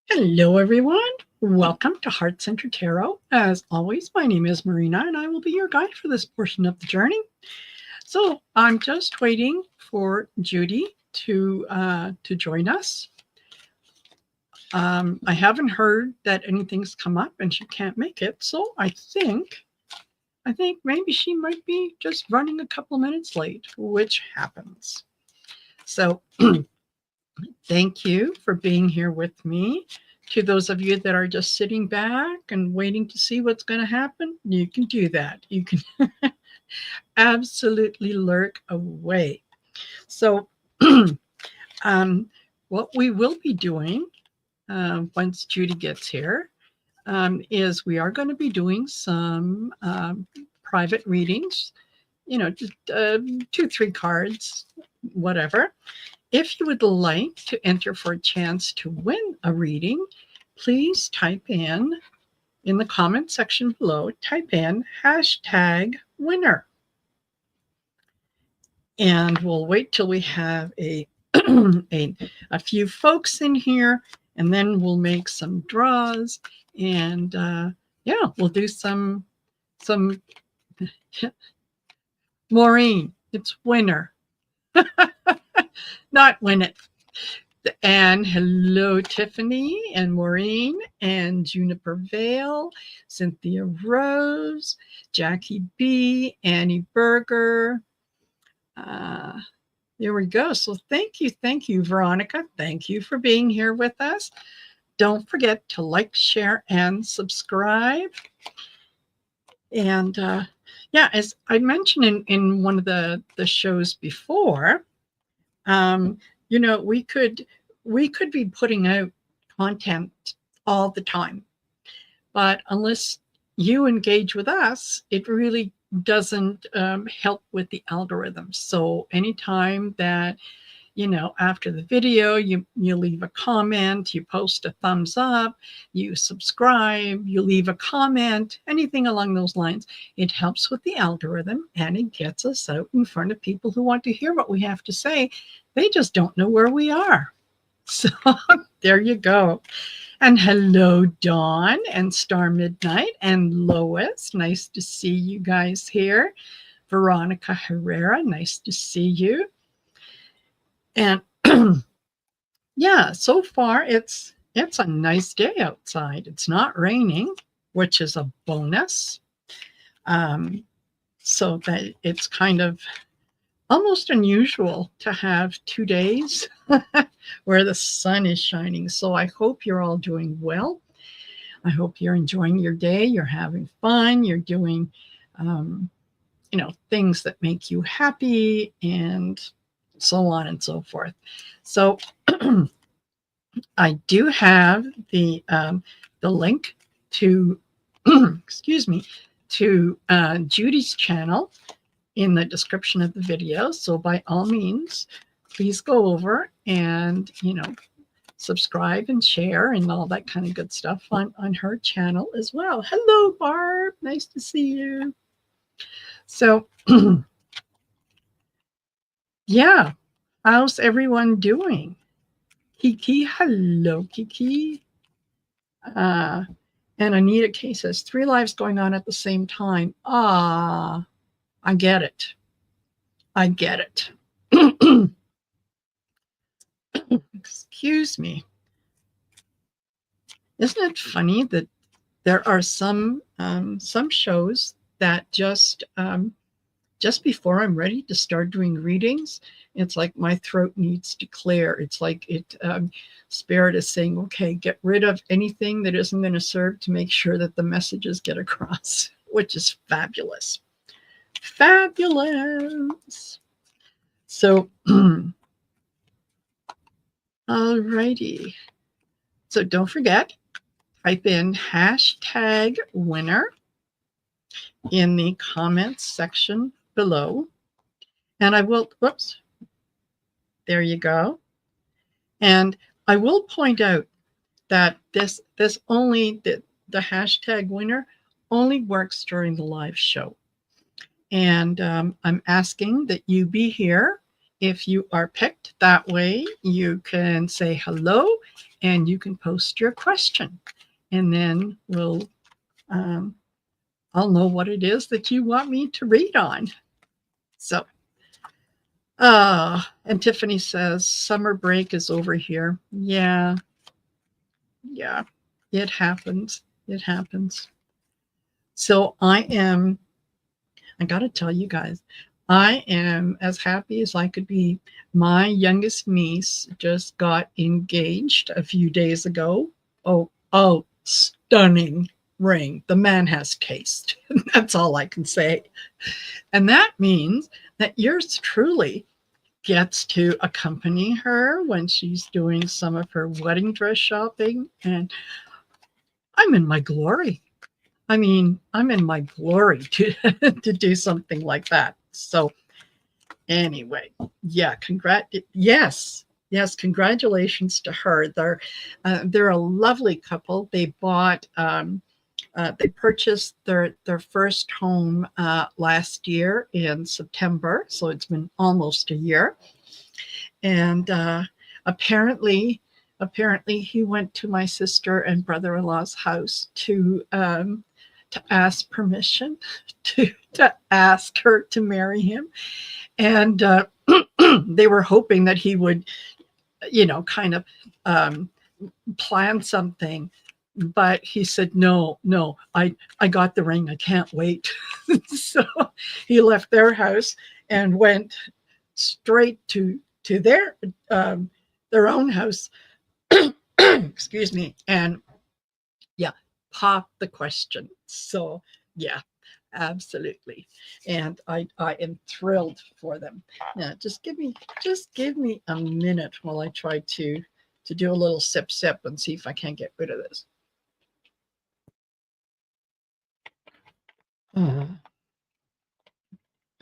Hello, everyone. Welcome to Heart Center Tarot. As always, my name is Marina, and I will be your guide for this portion of the journey. So I'm just waiting for Judy to join us. I haven't heard that anything's come up, and she can't make it. So I think maybe she might be just running a couple minutes late, which happens. So thank you for being here with me. To those of you that are just sitting back and waiting to see what's going to happen, you can do that. You can absolutely lurk away. So, what we will be doing once Judy gets here is we are going to be doing some private readings, just 2-3 cards, whatever. If you would like to enter for a chance to win a reading, please type in the comment section below, type in #winner. And we'll wait till we have a few folks in here, and then we'll make some draws, and we'll do some Maureen, it's winner. Not win it. And hello, Tiffany and Maureen and Juniper Vale, Cynthia Rose, Jackie B, Annie Berger. There we go. So thank you, Veronica. Thank you for being here with us. Don't forget to like, share, and subscribe. And as I mentioned in one of the shows before, we could be putting out content all the time, but unless you engage with us, it really doesn't help with the algorithm. So anytime that, after the video, you leave a comment, you post a thumbs up, you subscribe, you leave a comment, anything along those lines, it helps with the algorithm and it gets us out in front of people who want to hear what we have to say. They just don't know where we are. So there you go. And hello, Dawn and Star Midnight and Lois. Nice to see you guys here. Veronica Herrera, nice to see you. And so far it's a nice day outside. It's not raining, which is a bonus. So that it's kind of almost unusual to have 2 days where the sun is shining. So I hope you're all doing well. I hope you're enjoying your day. You're having fun. You're doing, things that make you happy and so on and so forth. So I do have the link to, excuse me, to Judy's channel in the description of the video. So by all means, please go over and, subscribe and share and all that kind of good stuff on her channel as well. Hello, Barb. Nice to see you. So, how's everyone doing? Kiki, hello, Kiki. And Anita K says, 3 lives going on at the same time. I get it. Excuse me. Isn't it funny that there are some shows that just before I'm ready to start doing readings, it's like my throat needs to clear. It's like Spirit is saying, okay, get rid of anything that isn't going to serve to make sure that the messages get across, which is fabulous. Fabulous. So, alrighty. So don't forget, type in #winner in the comments section below. And I will, whoops, there you go. And I will point out that this only, the #winner only works during the live show. And I'm asking that you be here if you are picked that way, you can say hello and you can post your question. And then I'll know what it is that you want me to read on. So, and Tiffany says, summer break is over here. Yeah, it happens. It happens. So I got to tell you guys, I am as happy as I could be. My youngest niece just got engaged a few days ago. Oh, stunning ring. The man has taste. That's all I can say. And that means that yours truly gets to accompany her when she's doing some of her wedding dress shopping. And I'm in my glory. I mean, I'm in my glory to to do something like that. So anyway, yeah, yes, congratulations to her. They're a lovely couple. They purchased their first home last year in September, so it's been almost a year. And apparently he went to my sister and brother-in-law's house to ask permission to ask her to marry him. And they were hoping that he would, kind of plan something. But he said, no, I got the ring. I can't wait. So he left their house and went straight to their own house. Excuse me. And yeah, pop the question. So yeah, absolutely. And I am thrilled for them. Yeah, just give me a minute while I try to do a little sip and see if I can't get rid of this.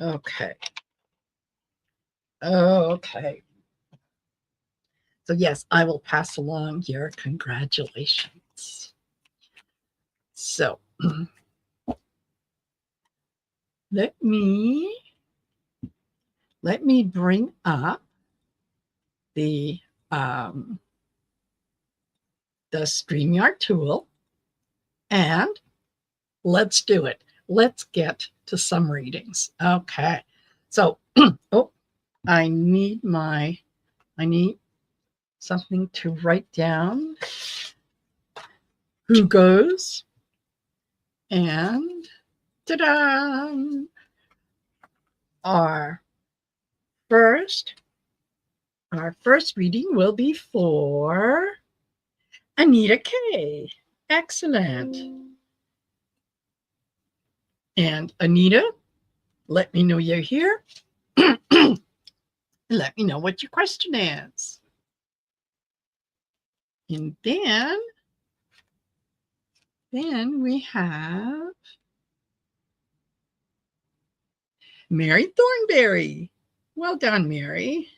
Okay. So yes, I will pass along your congratulations. So let me bring up the StreamYard tool, and let's do it. Let's get to some readings. Okay. So, I need something to write down who goes, and ta-da! Our first reading will be for Anita K. Excellent. And Anita, let me know you're here. Let me know what your question is. And then we have Mary Thornberry. Well done, Mary.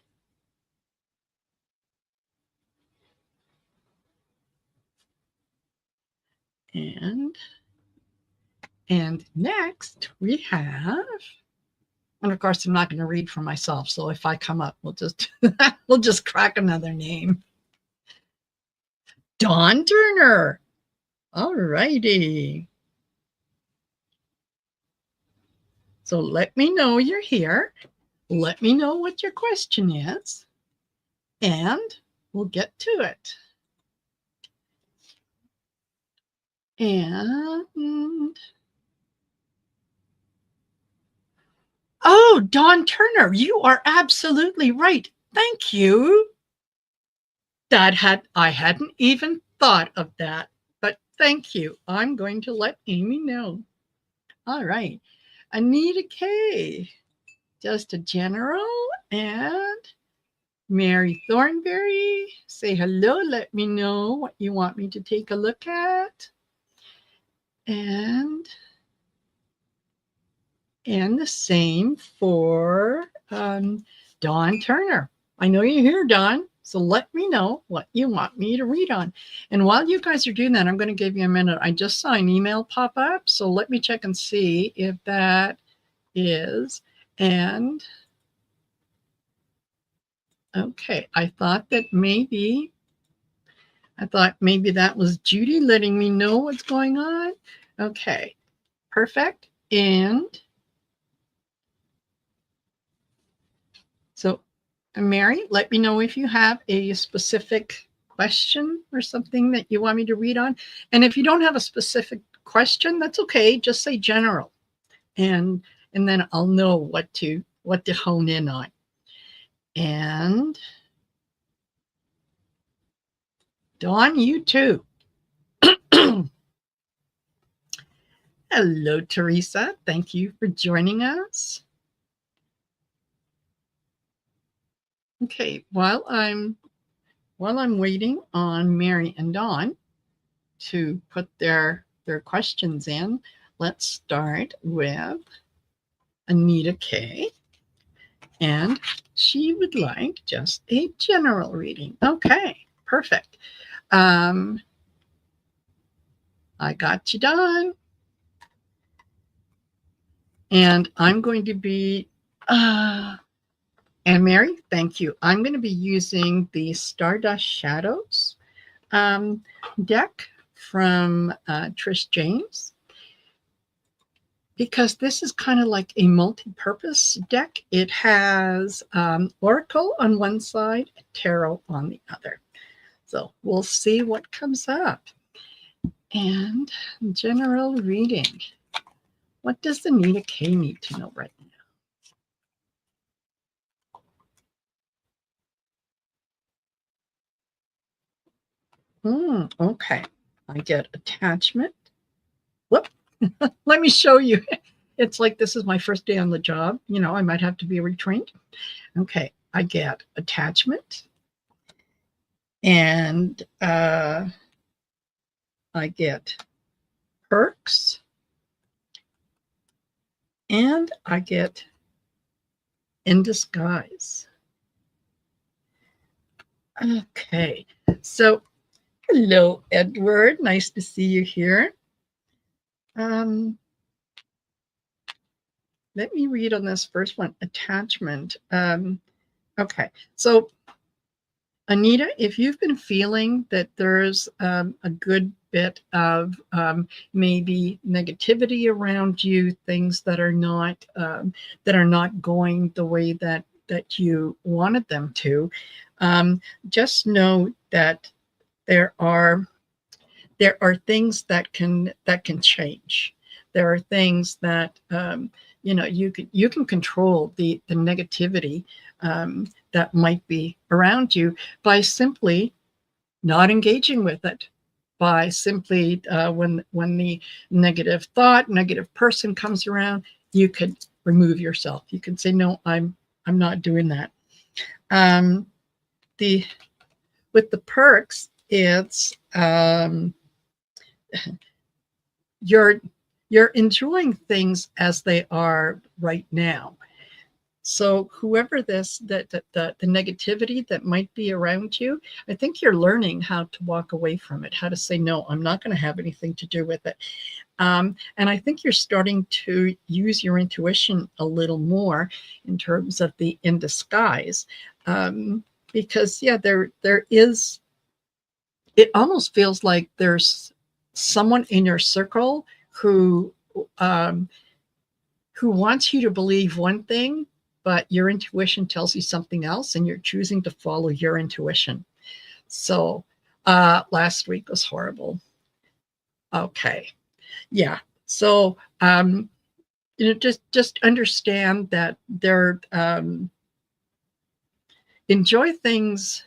And next we have, and of course I'm not going to read for myself, so if I come up, we'll just crack another name. Dawn Turner. All righty. So let me know you're here. Let me know what your question is, and we'll get to it. And oh, Dawn Turner, you are absolutely right. Thank you. I hadn't even thought of that, but thank you. I'm going to let Amy know. All right. Anita K, just a general, and Mary Thornberry, say hello. Let me know what you want me to take a look at. And the same for Dawn Turner. I know you're here, Dawn, so let me know what you want me to read on. And while you guys are doing that, I'm going to give you a minute. I just saw an email pop up, so let me check and see if that is. And Okay, I thought maybe that was Judy letting me know what's going on. Okay, perfect. And so, Mary, let me know if you have a specific question or something that you want me to read on. And if you don't have a specific question, that's okay. Just say general, and then I'll know what to hone in on. And Dawn, you too. Hello, Teresa. Thank you for joining us. Okay, while I'm waiting on Mary and Dawn to put their questions in, let's start with Anita K. And she would like just a general reading. Okay, perfect. I got you done. And I'm going to be, and Mary, thank you. I'm going to be using the Stardust Shadows deck from Trish James, because this is kind of like a multi-purpose deck. It has Oracle on one side, Tarot on the other. So we'll see what comes up. And general reading. What does Anita K need to know right now? Okay. I get attachment. Whoop. Let me show you. It's like this is my first day on the job. You know, I might have to be retrained. Okay. I get attachment. And I get perks. And I get in disguise. Okay. So, hello, Edward. Nice to see you here. Let me read on this first one, attachment. Okay. So, Anita, if you've been feeling that there's a good bit of maybe negativity around you, things that are not going the way that you wanted them to, just know that there are things that can change. There are things that you can control the negativity that might be around you by simply not engaging with it, by simply when the negative thought, negative person comes around, you could remove yourself. You can say, no, I'm not doing that. With the perks, it's you're enjoying things as they are right now. So whoever the negativity that might be around you, I think you're learning how to walk away from it, how to say, no, I'm not going to have anything to do with it. And I think you're starting to use your intuition a little more in terms of the in disguise. Because there is, it almost feels like there's someone in your circle who wants you to believe one thing, but your intuition tells you something else, and you're choosing to follow your intuition. So last week was horrible. Okay. Yeah. So just understand that they're enjoy things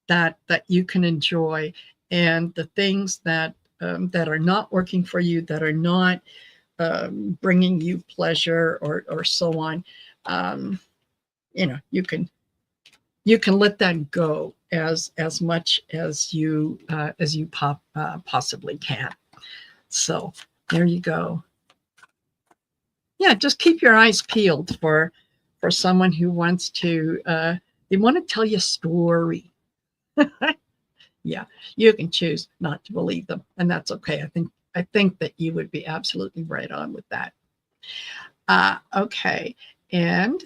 that you can enjoy, and the things that are not working for you, that are not bringing you pleasure or so on, you can let that go as much as you possibly can. So there you go. Yeah, just keep your eyes peeled for someone who wants to they want to tell you a story. Yeah, you can choose not to believe them, and that's okay. I think that you would be absolutely right on with that. Okay, and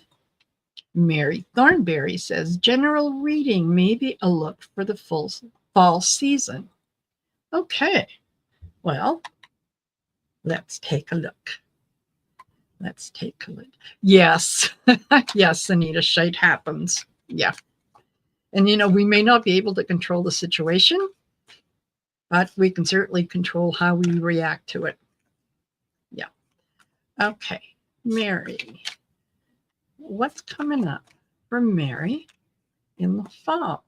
Mary Thornberry says, general reading, maybe a look for the full fall season. Okay, well, let's take a look. Let's take a look. Yes, yes, Anita, shite happens. Yeah. And, we may not be able to control the situation, but we can certainly control how we react to it. Yeah. Okay, Mary. What's coming up for Mary in the fall?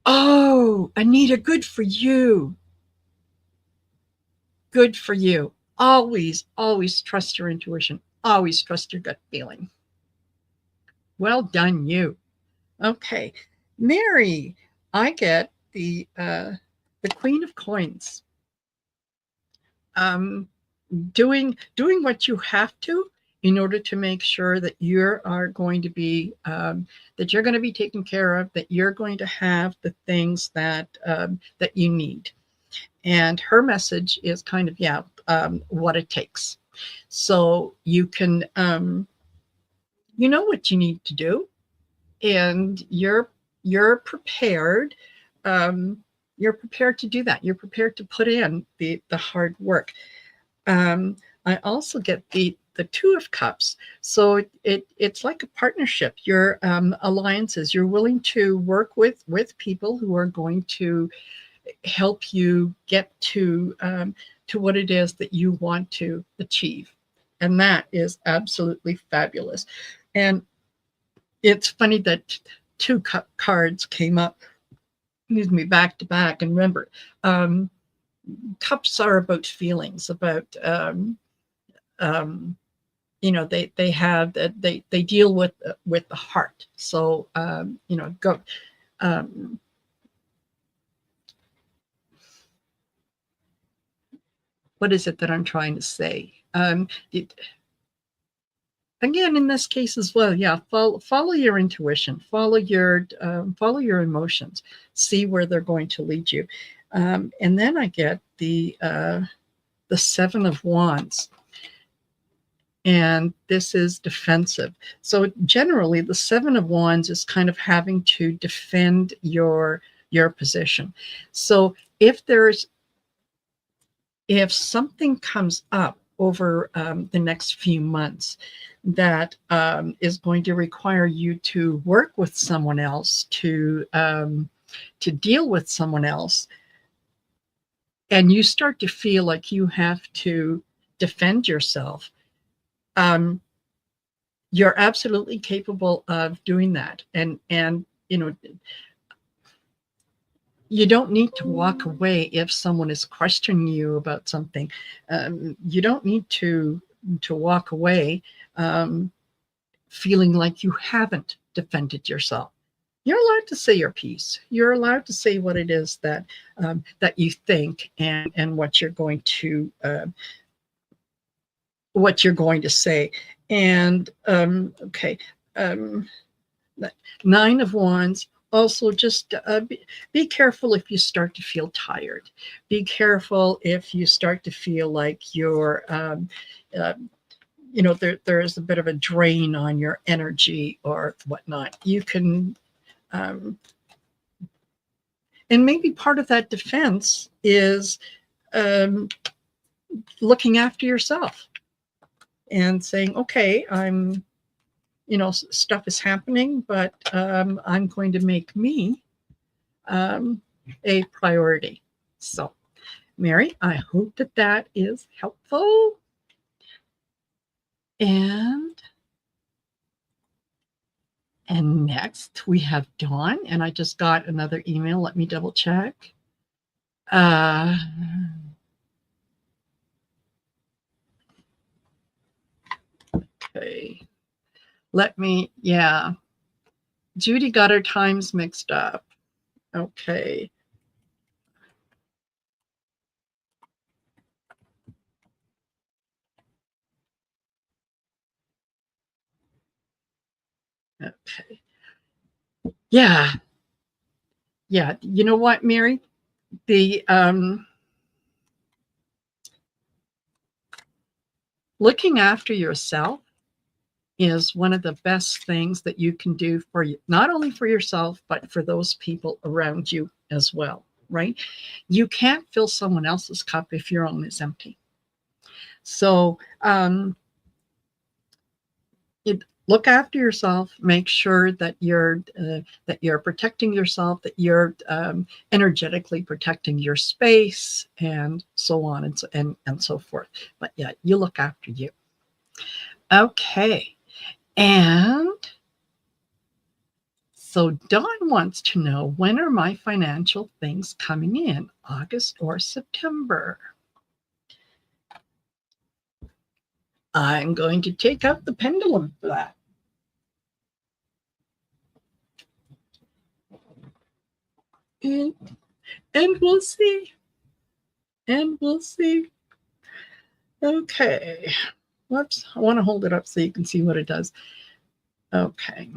Oh, Anita, good for you. Good for you. Always, always trust your intuition. Always trust your gut feeling. Well done, you. Okay, Mary, I get the Queen of Coins. Doing what you have to in order to make sure that you are going to be that you're going to be taken care of, that you're going to have the things that that you need. And her message is kind of what it takes. So you can you know what you need to do, and you're prepared. Um, you're prepared to do that. You're prepared to put in the hard work. I also get the Two of Cups. So it's like a partnership. Your alliances. You're willing to work with people who are going to help you get to what it is that you want to achieve, and that is absolutely fabulous. And it's funny that two cards came up. Excuse me, back to back. And remember, cups are about feelings, about they have that they deal with the heart. So go. Um, what is it that I'm trying to say? Again, in this case as well, follow your intuition, follow your emotions, see where they're going to lead you. And then I get the Seven of Wands. And this is defensive. So generally, the Seven of Wands is kind of having to defend your position. So if something comes up over the next few months that is going to require you to work with someone else, to deal with someone else, and you start to feel like you have to defend yourself, you're absolutely capable of doing that. And you don't need to walk away if someone is questioning you about something. You don't need to walk away feeling like you haven't defended yourself. You're allowed to say your piece. You're allowed to say what it is that that you think, and what you're going to say. And okay, Nine of Wands. Also, just be careful if you start to feel tired. Be careful if you start to feel like you're, there is a bit of a drain on your energy or whatnot. You can, and maybe part of that defense is looking after yourself and saying, okay, stuff is happening, but I'm going to make me a priority. So, Mary, I hope that is helpful. And next we have Dawn, and I just got another email. Let me double check. Okay. Judy got her times mixed up. Okay. Okay. Yeah. You know what, Mary? The Looking after yourself is one of the best things that you can do for you, not only for yourself, but for those people around you as well, right? You can't fill someone else's cup if your own is empty. So look after yourself. Make sure that you're protecting yourself, that you're energetically protecting your space, and so on and so forth. But yeah, you look after you. Okay, and so Dawn wants to know, when are my financial things coming in? August or September? I'm going to take out the pendulum for that. And we'll see. And we'll see. Okay. Whoops. I want to hold it up so you can see what it does. Okay.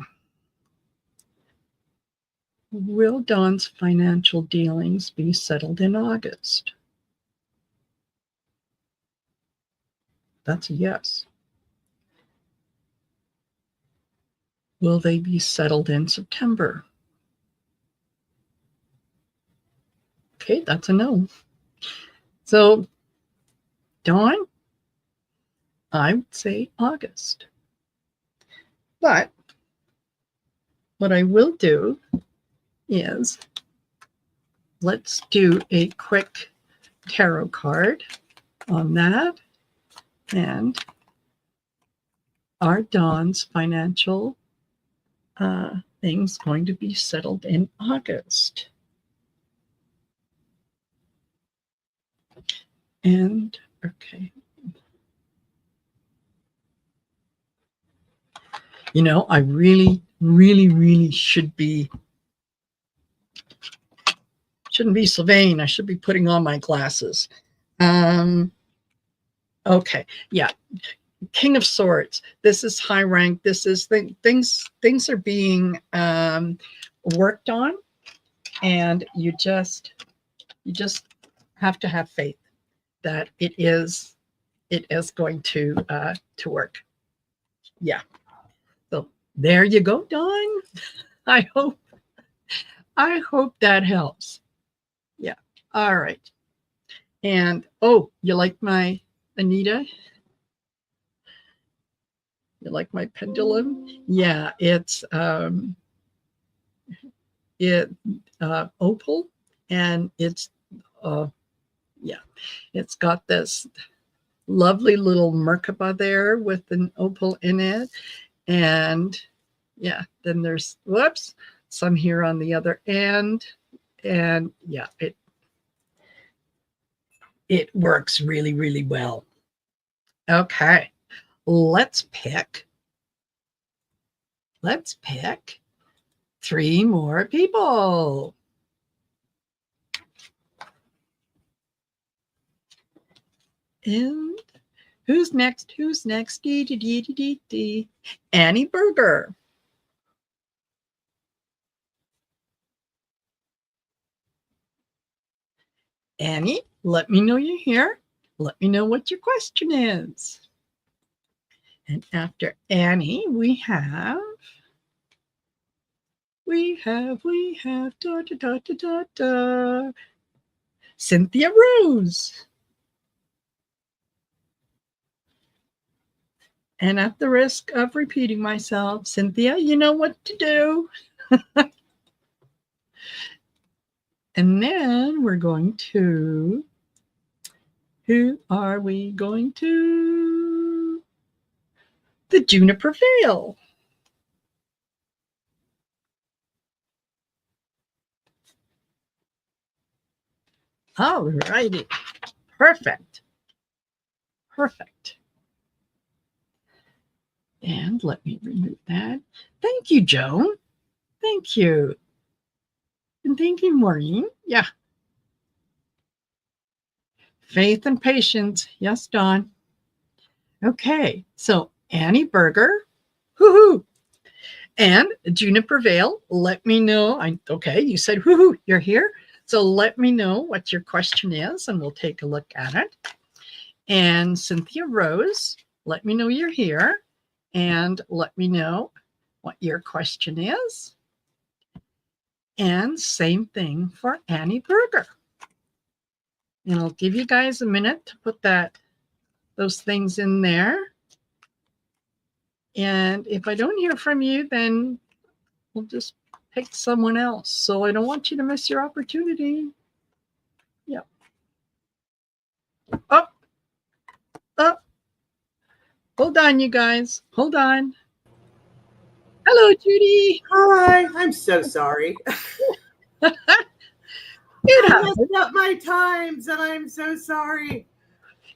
Will Dawn's financial dealings be settled in August? That's a yes. Will they be settled in September? Okay, that's a no. So, Dawn, I would say August. But what I will do is, let's do a quick tarot card on that. And are Dawn's financial things going to be settled in August? And okay. You know, I really shouldn't be Sylvain. I should be putting on my glasses. Okay, yeah. King of Swords. This is high rank. This is things are being worked on, and you just have to have faith that it is going to work. Yeah. So there you go, Dawn. I hope that helps. Yeah. All right. And oh, you like my Anita? You like my pendulum? Yeah, it's opal, and it's yeah, it's got this lovely little Merkaba there with an opal in it, and yeah, then there's some here on the other end, and yeah, it works really well. Okay, let's pick 3 more people. And who's next? Annie Berger. Annie, let me know you're here. Let me know what your question is. And after Annie, we have Cynthia Rose. And at the risk of repeating myself, Cynthia, you know what to do. And then we're going to, who are we going to? The Juniper Vale. All righty. Perfect. And let me remove that. Thank you, Joan. Thank you. And thank you, Maureen. Yeah. Faith and patience. Yes, Dawn. Okay. So Annie Berger. Woohoo. And Juniper Vale, let me know. Okay, you said woohoo, you're here. So let me know what your question is, and we'll take a look at it. And Cynthia Rose, let me know you're here and let me know what your question is. And same thing for Annie Berger. And I'll give you guys a minute to put those things in there. And if I don't hear from you, then we'll just pick someone else. So I don't want you to miss your opportunity. Yep. Up. Up. Hold on, you guys. Hold on. Hello, Judy. Hi. I'm so sorry. It I happens. messed up my times, and I'm so sorry.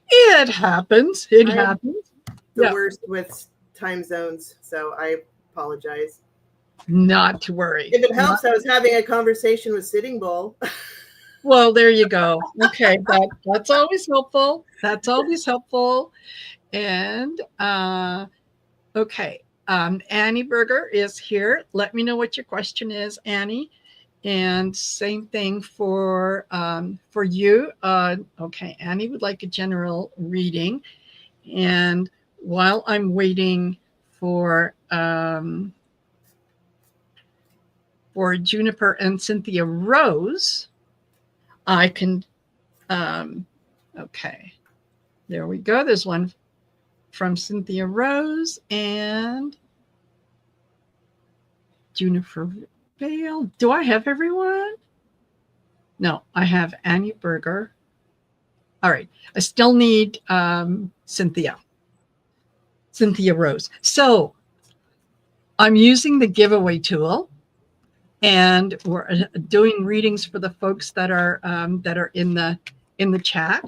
It happens. It I'm happens. The worst with time zones, so I apologize. Not to worry. If it helps, I was having a conversation with Sitting Bull. Well, there you go. Okay, that's always helpful. That's always helpful. And okay, Annie Berger is here. Let me know what your question is, Annie. And same thing for you. Okay, Annie would like a general reading. And while I'm waiting for Juniper and Cynthia Rose, I can, okay, there we go. There's one from Cynthia Rose and Juniper Vale. Do I have everyone? No, I have Annie Berger. All right, I still need Cynthia Rose. So I'm using the giveaway tool, and we're doing readings for the folks that are in the chat.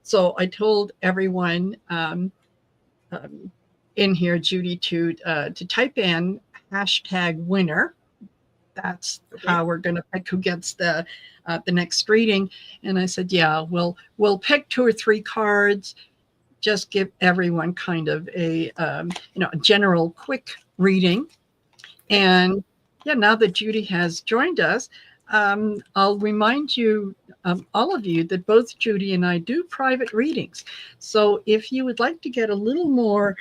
So I told everyone in here, Judy, to type in #winner. That's okay. How we're going to pick who gets the next reading. And I said, yeah, we'll pick 2 or 3 cards. Just give everyone kind of a a general quick reading. And yeah, now that Judy has joined us, I'll remind you, all of you, that both Judy and I do private readings. So if you would like to get a little more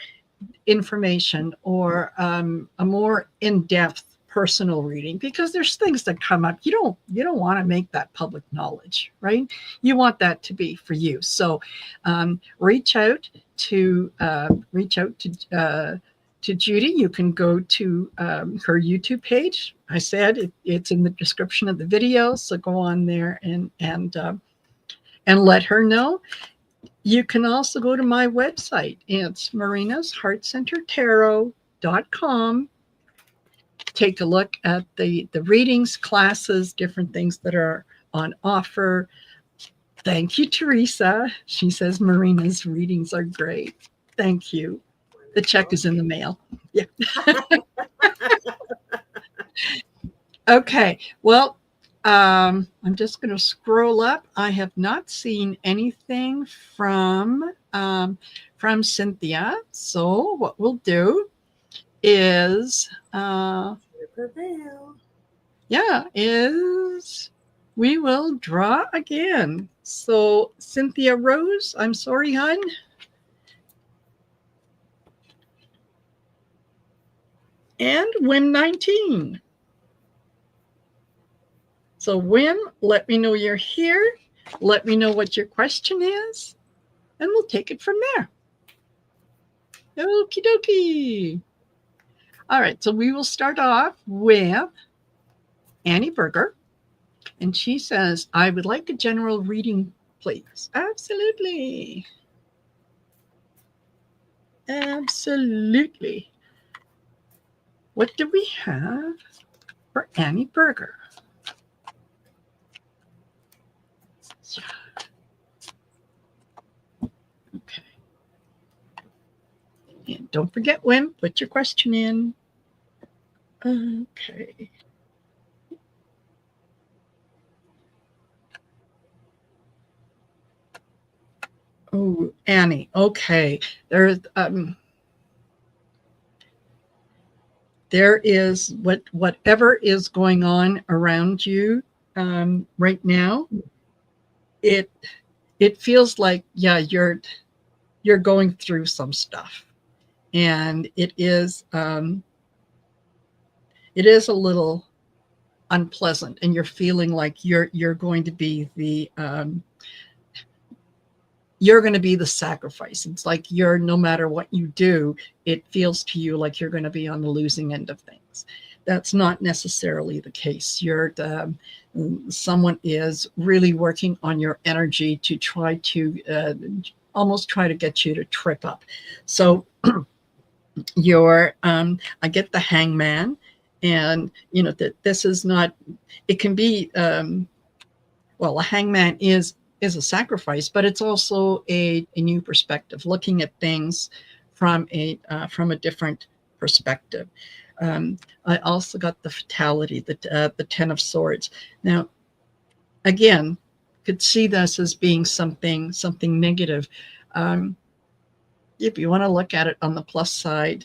information or a more in-depth personal reading, because there's things that come up, you don't want to make that public knowledge, right? You want that to be for you. So reach out to Judy. You can go to her YouTube page. I said it's in the description of the video, so go on there and let her know. You can also go to my website. It's marinasheartcentertarot.com. Take a look at the readings, classes, different things that are on offer. Thank you, Teresa. She says Marina's readings are great. Thank you. The check is in the mail. Yeah. Okay. Well, I'm just going to scroll up. I have not seen anything from Cynthia. So what we'll do is we will draw again. So Cynthia Rose, I'm sorry, hon. And Wim 19. So Wim, let me know you're here. Let me know what your question is, and we'll take it from there. Okie dokie. All right, so we will start off with Annie Berger. And she says, I would like a general reading, please. Absolutely. Absolutely. What do we have for Annie Berger? Okay. And don't forget, Wim, put your question in. Okay. Oh, Annie. Okay. There is whatever is going on around you right now. It feels like, yeah, you're going through some stuff. and it is a little unpleasant, and you're feeling like you're going to be the sacrifice. It's like no matter what you do, it feels to you like you're going to be on the losing end of things. That's not necessarily the case. Someone is really working on your energy to try to almost try to get you to trip up. So I get the Hangman, and that this is not. It can be a hangman is a sacrifice, but it's also a new perspective, looking at things from a different perspective. I also got the fatality, the Ten of Swords. Now, again, could see this as being something negative. If you want to look at it on the plus side,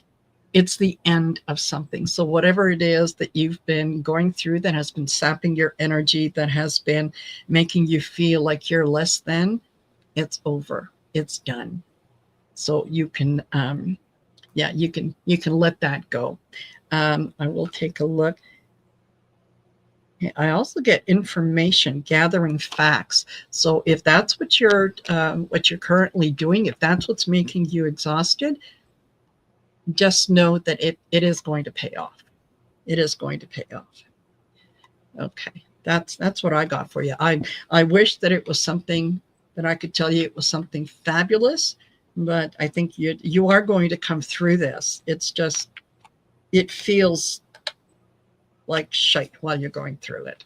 it's the end of something. So whatever it is that you've been going through that has been sapping your energy, that has been making you feel like you're less than, it's over. It's done. So you can, you can let that go. I will take a look. I also get information, gathering facts. So if that's what you're currently doing, if that's what's making you exhausted, just know that it is going to pay off. It is going to pay off. Okay, that's what I got for you. I wish that it was something that I could tell you it was something fabulous, but I think you are going to come through this. It's just, it feels like shite while you're going through it.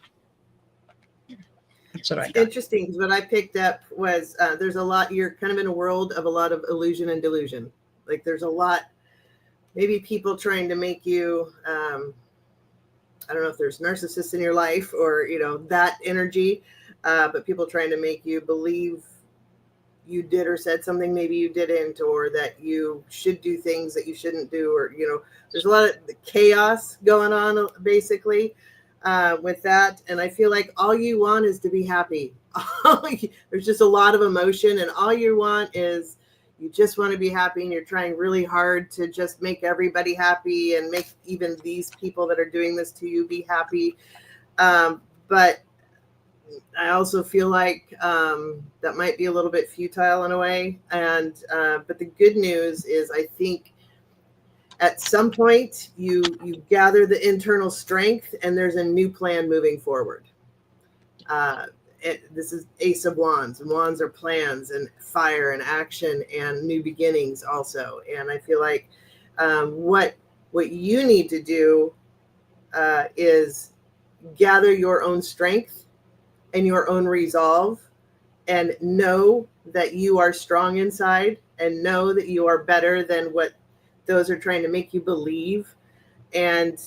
That's what I got. Interesting, because what I picked up was there's a lot. You're kind of in a world of a lot of illusion and delusion. Like there's a lot. Maybe people trying to make you, I don't know if there's narcissists in your life or, that energy, but people trying to make you believe you did or said something maybe you didn't, or that you should do things that you shouldn't do, or, there's a lot of chaos going on basically with that. And I feel like all you want is to be happy. There's just a lot of emotion, and all you want is, you just want to be happy, and you're trying really hard to just make everybody happy and make even these people that are doing this to you be happy. But I also feel like that might be a little bit futile in a way. And but the good news is, I think at some point you gather the internal strength, and there's a new plan moving forward. This is Ace of Wands, and wands are plans and fire and action and new beginnings also. And I feel like what you need to do is gather your own strength and your own resolve, and know that you are strong inside, and know that you are better than what those are trying to make you believe. And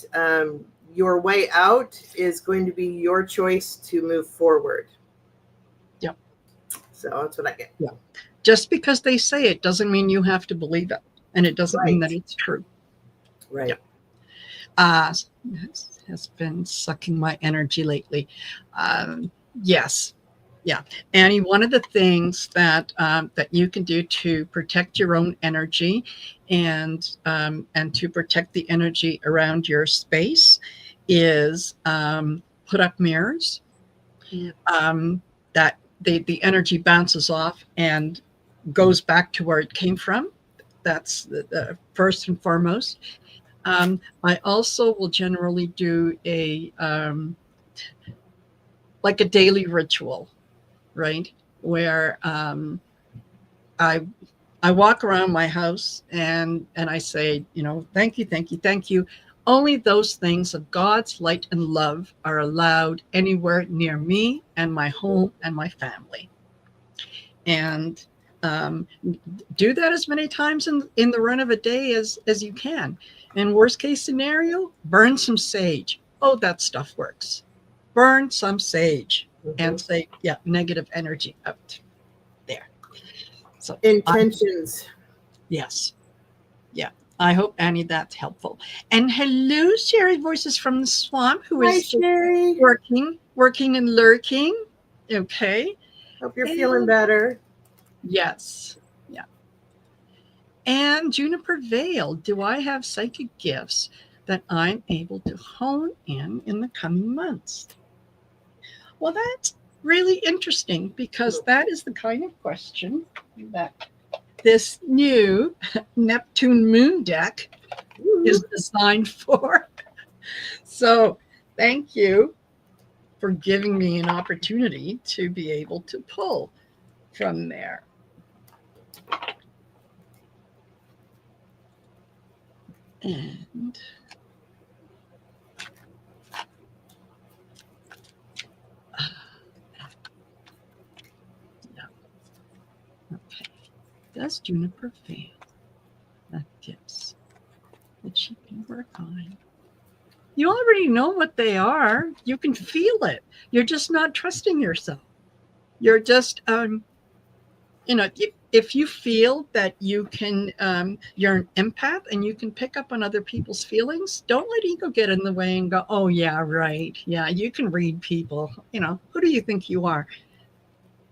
your way out is going to be your choice to move forward. Yep. So that's what I get. Yeah. Just because they say it doesn't mean you have to believe it. And it doesn't mean that it's true. Right. Yeah. Has been sucking my energy lately. Yes. Yeah. Annie, one of the things that you can do to protect your own energy and to protect the energy around your space is put up mirrors that the energy bounces off and goes back to where it came from. That's the first and foremost. I also will generally do a like a daily ritual, right? Where I walk around my house and I say, thank you, thank you, thank you. Only those things of God's light and love are allowed anywhere near me and my home and my family. And do that as many times in the run of a day as you can. And worst case scenario, burn some sage. Oh, that stuff works. Burn some sage and say, negative energy out there. So intentions. Yes. Yeah. I hope, Annie, that's helpful. And hello, Sherry Voices from the Swamp, who Hi, is Sherry. working and lurking. Okay. Hope you're feeling better. Yes. Yeah. And Juniper Vale, do I have psychic gifts that I'm able to hone in the coming months? Well, that's really interesting because that is the kind of question that this new Neptune moon deck is designed for. So thank you for giving me an opportunity to be able to pull from there. And okay, does Juniper fail? That gives that she can work on. You already know what they are. You can feel it. You're just not trusting yourself. You're just, if you feel that you can, you're an empath and you can pick up on other people's feelings, don't let ego get in the way and go, oh, yeah, right. Yeah, you can read people. Who do you think you are?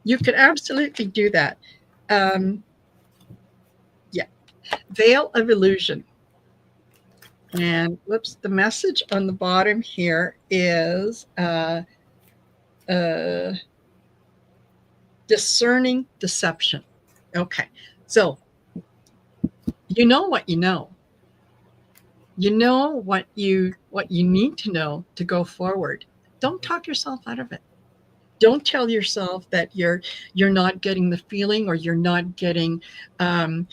You could absolutely do that. Yeah. Veil of illusion. And whoops, the message on the bottom here is discerning deception. Okay, so you know what you know. You know what you need to know to go forward. Don't talk yourself out of it. Don't tell yourself that you're not getting the feeling or you're not getting the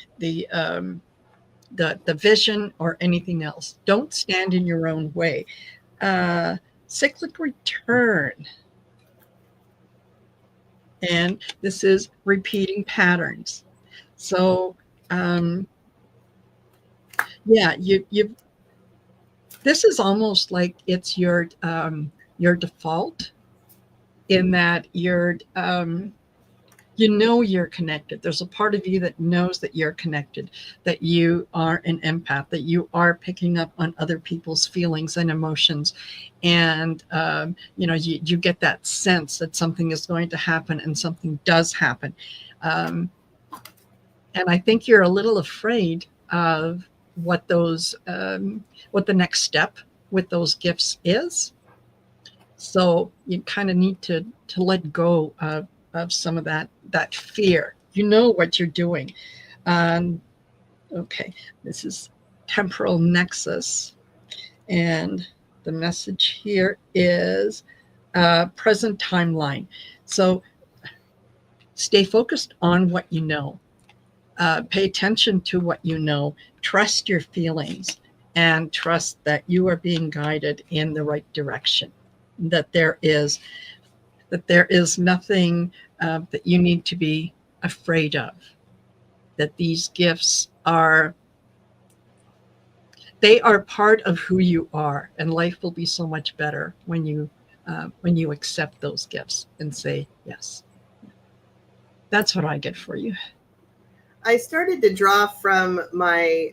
vision or anything else. Don't stand in your own way. Cyclic return. And this is repeating patterns. So, yeah, you. This is almost like it's your default, in that you're you're connected. There's a part of you that knows that you're connected, that you are an empath, that you are picking up on other people's feelings and emotions. And, you get that sense that something is going to happen, and something does happen. And I think you're a little afraid of what what the next step with those gifts is. So you kind of need to let go of some of that fear. You know what you're doing. Okay, this is temporal nexus. And the message here is present timeline. So stay focused on what you know. Pay attention to what you know. Trust your feelings and trust that you are being guided in the right direction. That there is nothing that you need to be afraid of. That these gifts are part of who you are, and life will be so much better when you accept those gifts and say yes. That's what I get for you. I started to draw from my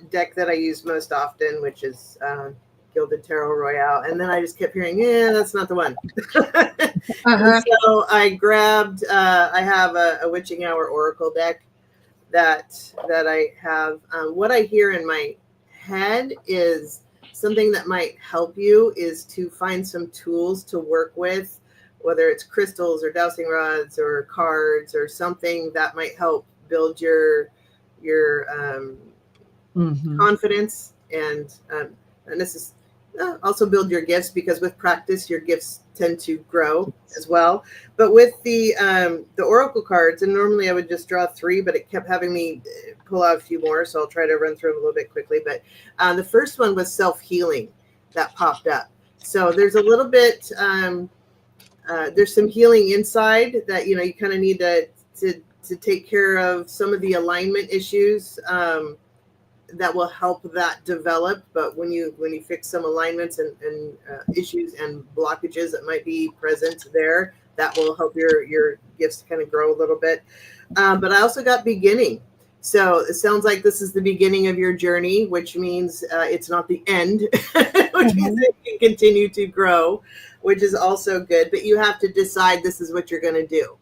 deck that I use most often, which is Gilded Tarot Royale, and then I just kept hearing, that's not the one. So I grabbed, I have a Witching Hour Oracle deck that I have. What I hear in my head is something that might help you is to find some tools to work with, whether it's crystals or dowsing rods or cards or something that might help build your confidence, and this is also build your gifts, because with practice your gifts tend to grow as well. But with the oracle cards, and normally I would just draw 3, but it kept having me pull out a few more, so I'll try to run through them a little bit quickly. But the first one was self-healing that popped up. So there's a little bit there's some healing inside that you kind of need to take care of some of the alignment issues that will help that develop. But when you fix some alignments and issues and blockages that might be present there, that will help your gifts kind of grow a little bit. But I also got beginning. So it sounds like this is the beginning of your journey, which means it's not the end, which means it can continue to grow, which is also good. But you have to decide this is what you're going to do.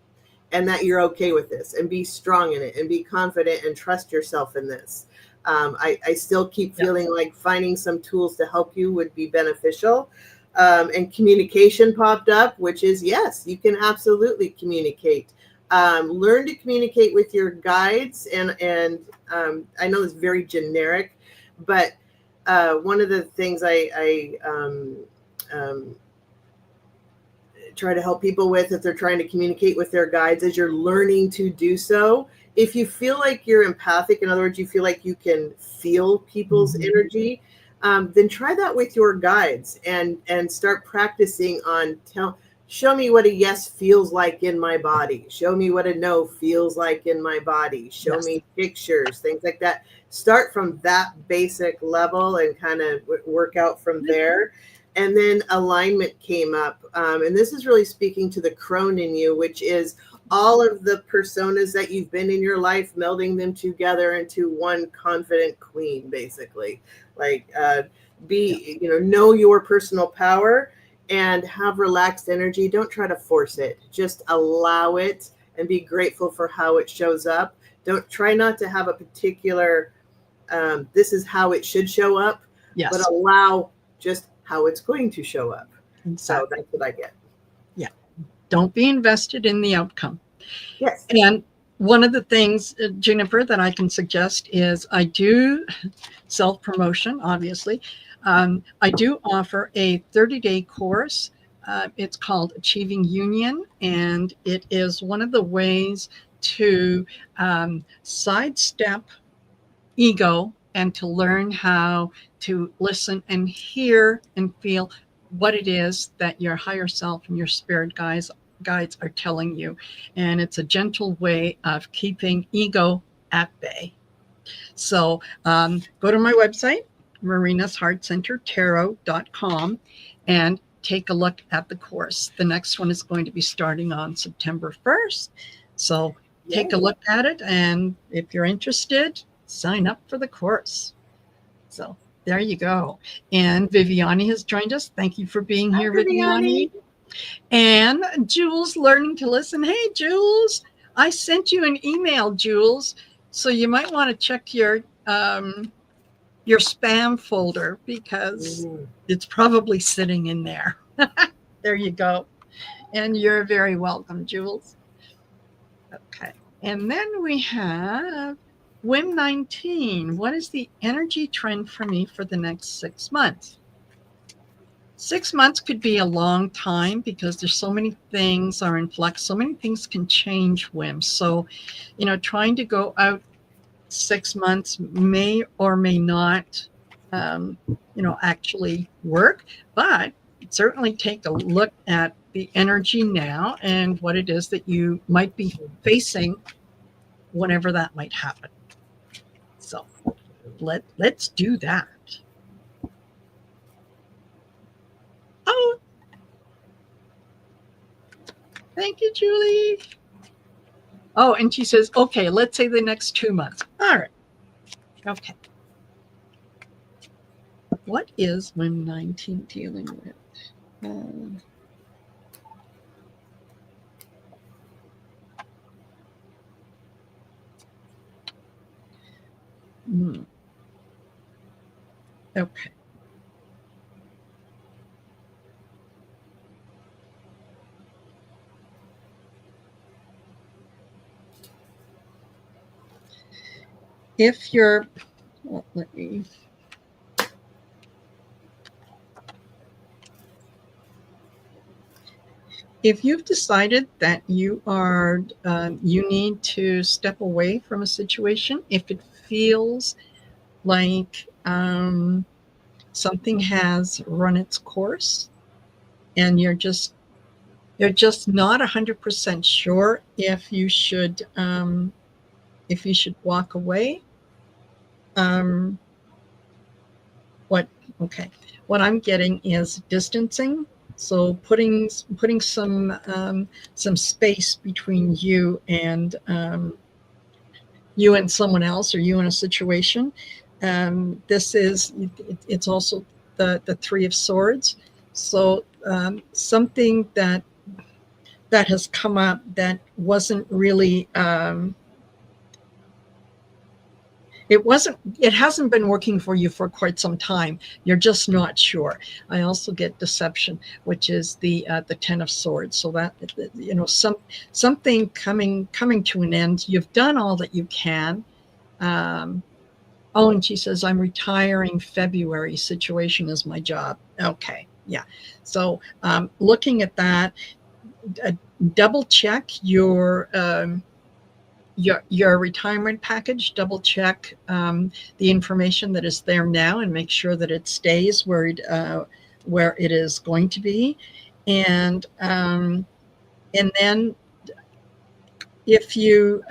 and that you're okay with this, and be strong in it, and be confident and trust yourself in this. I still keep feeling like finding some tools to help you would be beneficial. And communication popped up, which is, yes, you can absolutely communicate. Learn to communicate with your guides. And I know it's very generic, but one of the things I try to help people with if they're trying to communicate with their guides is you're learning to do so. If you feel like you're empathic, in other words, you feel like you can feel people's energy, then try that with your guides and start practicing on show me what a yes feels like in my body. Show me what a no feels like in my body. Show me pictures, things like that. Start from that basic level and kind of work out from there. And then alignment came up. And this is really speaking to the crone in you, which is all of the personas that you've been in your life, melding them together into one confident queen, basically. Like know your personal power and have relaxed energy. Don't try to force it. Just allow it and be grateful for how it shows up. Don't try not to have a particular, this is how it should show up, but allow just how it's going to show up. Exactly. So that's what I get. Yeah. Don't be invested in the outcome. Yes. And one of the things, Jennifer, that I can suggest is I do self-promotion, obviously. I do offer a 30-day course. It's called Achieving Union, and it is one of the ways to sidestep ego and to learn how to listen and hear and feel what it is that your higher self and your spirit guides are telling you. And it's a gentle way of keeping ego at bay. So go to my website, marinasheartcentertarot.com, and take a look at the course. The next one is going to be starting on September 1st. So take a look at it, and if you're interested, sign up for the course. So there you go. And Viviani has joined us. Thank you for being here, Viviani. And Jules learning to listen. Hey, Jules, I sent you an email, Jules. So you might want to check your spam folder because it's probably sitting in there. There you go. And you're very welcome, Jules. Okay. And then we have WIM 19. What is the energy trend for me for the next 6 months? 6 months could be a long time because there's so many things are in flux. So many things can change, WIM. So, trying to go out 6 months may or may not, actually work. But certainly take a look at the energy now and what it is that you might be facing whenever that might happen. So let's do that. Oh, thank you, Julie. Oh, and she says, okay, let's say the next 2 months. All right. Okay. What is WIM 19 dealing with? Okay. If you're, let me. If you've decided that you need to step away from a situation, if it feels like something has run its course, and you're just not 100% sure if you should walk away. What I'm getting is distancing. So putting some space between you and someone else, or you in a situation. It's also the Three of Swords. So something that that has come up that wasn't really, it hasn't been working for you for quite some time. You're just not sure. I also get deception, which is the 10 of Swords. So that, you know, something coming to an end. You've done all that you can. Oh, and she says, I'm retiring February. Situation is my job. Okay. Yeah. So looking at that, double check your retirement package, double check the information that is there now and make sure that it stays where it is going to be. And then if you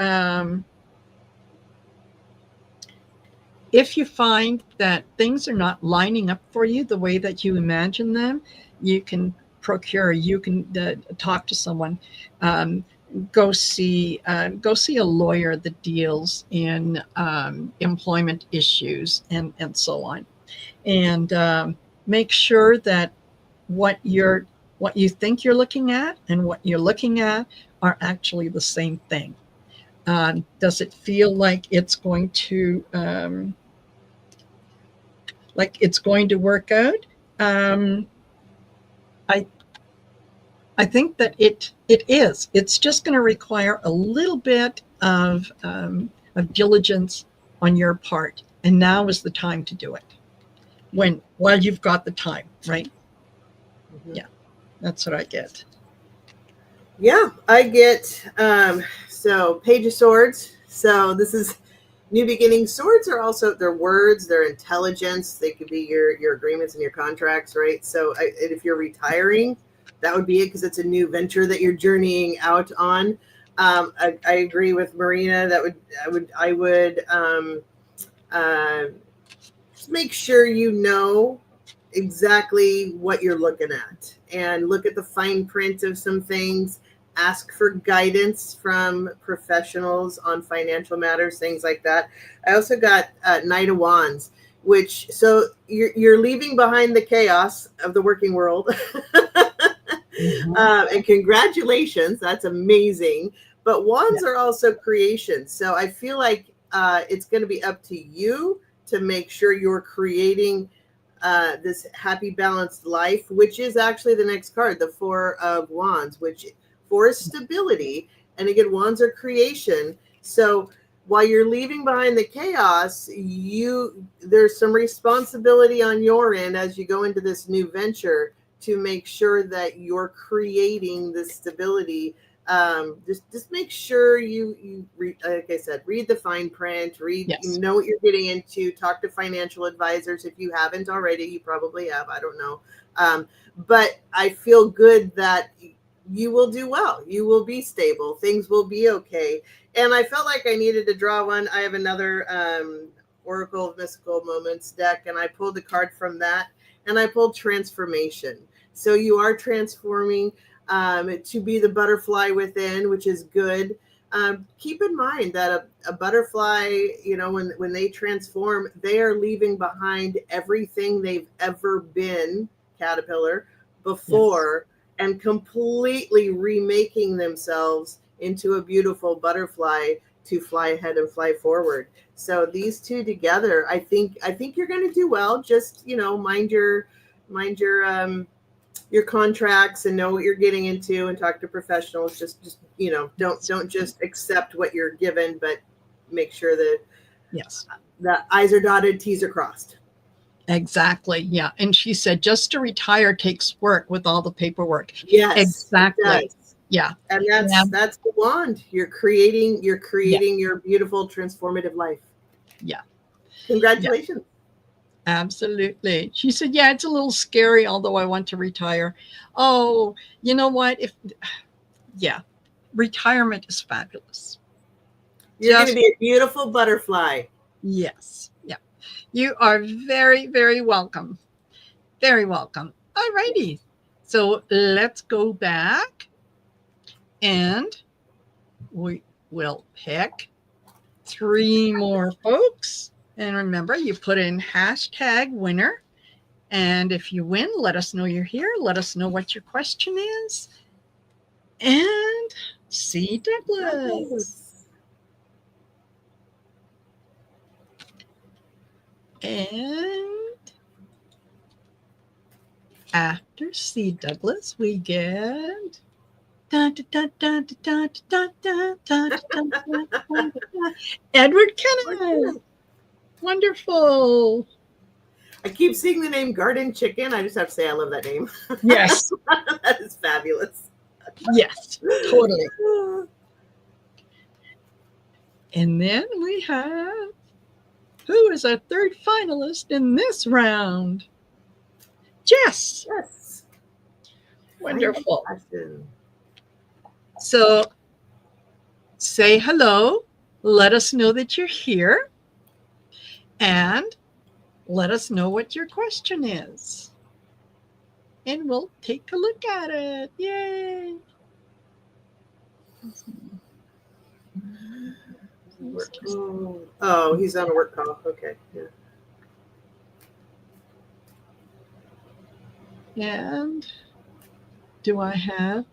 find that things are not lining up for you the way that you imagine them, you can talk to someone, go see a lawyer that deals in employment issues and so on, and make sure that what you think you're looking at and what you're looking at are actually the same thing. Does it feel like it's going to work out? I think that it is. It's just going to require a little bit of diligence on your part, and now is the time to do it. While you've got the time, right? Mm-hmm. Yeah, that's what I get. Yeah, I get so Page of Swords. So this is new beginnings. Swords are also their words, their intelligence. They could be your agreements and your contracts, right? So if you're retiring, that would be it, because it's a new venture that you're journeying out on. I agree with Marina. I would just make sure you know exactly what you're looking at and look at the fine print of some things. Ask for guidance from professionals on financial matters, things like that. I also got Knight of Wands, so you're leaving behind the chaos of the working world. Mm-hmm. And congratulations, that's amazing. But wands are also creations. So I feel like it's going to be up to you to make sure you're creating this happy, balanced life, which is actually the next card, the Four of Wands, which for stability. And again, wands are creation. So while you're leaving behind the chaos, there's some responsibility on your end as you go into this new venture to make sure that you're creating this stability. Just make sure you read, like I said, read the fine print, you know what you're getting into, talk to financial advisors. If you haven't already, you probably have, I don't know. But I feel good that you will do well. You will be stable. Things will be okay. And I felt like I needed to draw one. I have another Oracle of Mystical Moments deck, and I pulled a card from that, and I pulled transformation. So you are transforming to be the butterfly within, which is good. Keep in mind that a butterfly, when they transform, they are leaving behind everything they've ever been, caterpillar, before, and completely remaking themselves into a beautiful butterfly to fly ahead and fly forward. So these two together, I think you're going to do well. Just, mind your contracts and know what you're getting into, and talk to professionals. Just don't just accept what you're given, but make sure that the I's are dotted, T's are crossed. Exactly. Yeah. And she said, just to retire takes work with all the paperwork. Yes, exactly. Yeah. And that's the wand. You're creating your beautiful transformative life. Yeah. Congratulations. Yeah. Absolutely. She said, yeah, it's a little scary, although I want to retire. Oh, you know what? Retirement is fabulous. You're going to be a beautiful butterfly. Yes. Yeah. You are very, very welcome. Very welcome. All righty. So let's go back and we will pick 3 more folks. And remember, you put in #winner. And if you win, let us know you're here. Let us know what your question is. And C. Douglas. And after C. Douglas, we get Edward Kenneth. Wonderful. I keep seeing the name Garden Chicken. I just have to say I love that name. Yes. That is fabulous. Yes, totally. And then we have, who is our third finalist in this round? Jess. Yes. Wonderful. So say hello. Let us know that you're here. And let us know what your question is. And we'll take a look at it. Yay. Oh, he's on a work call. Okay. Yeah. And do I have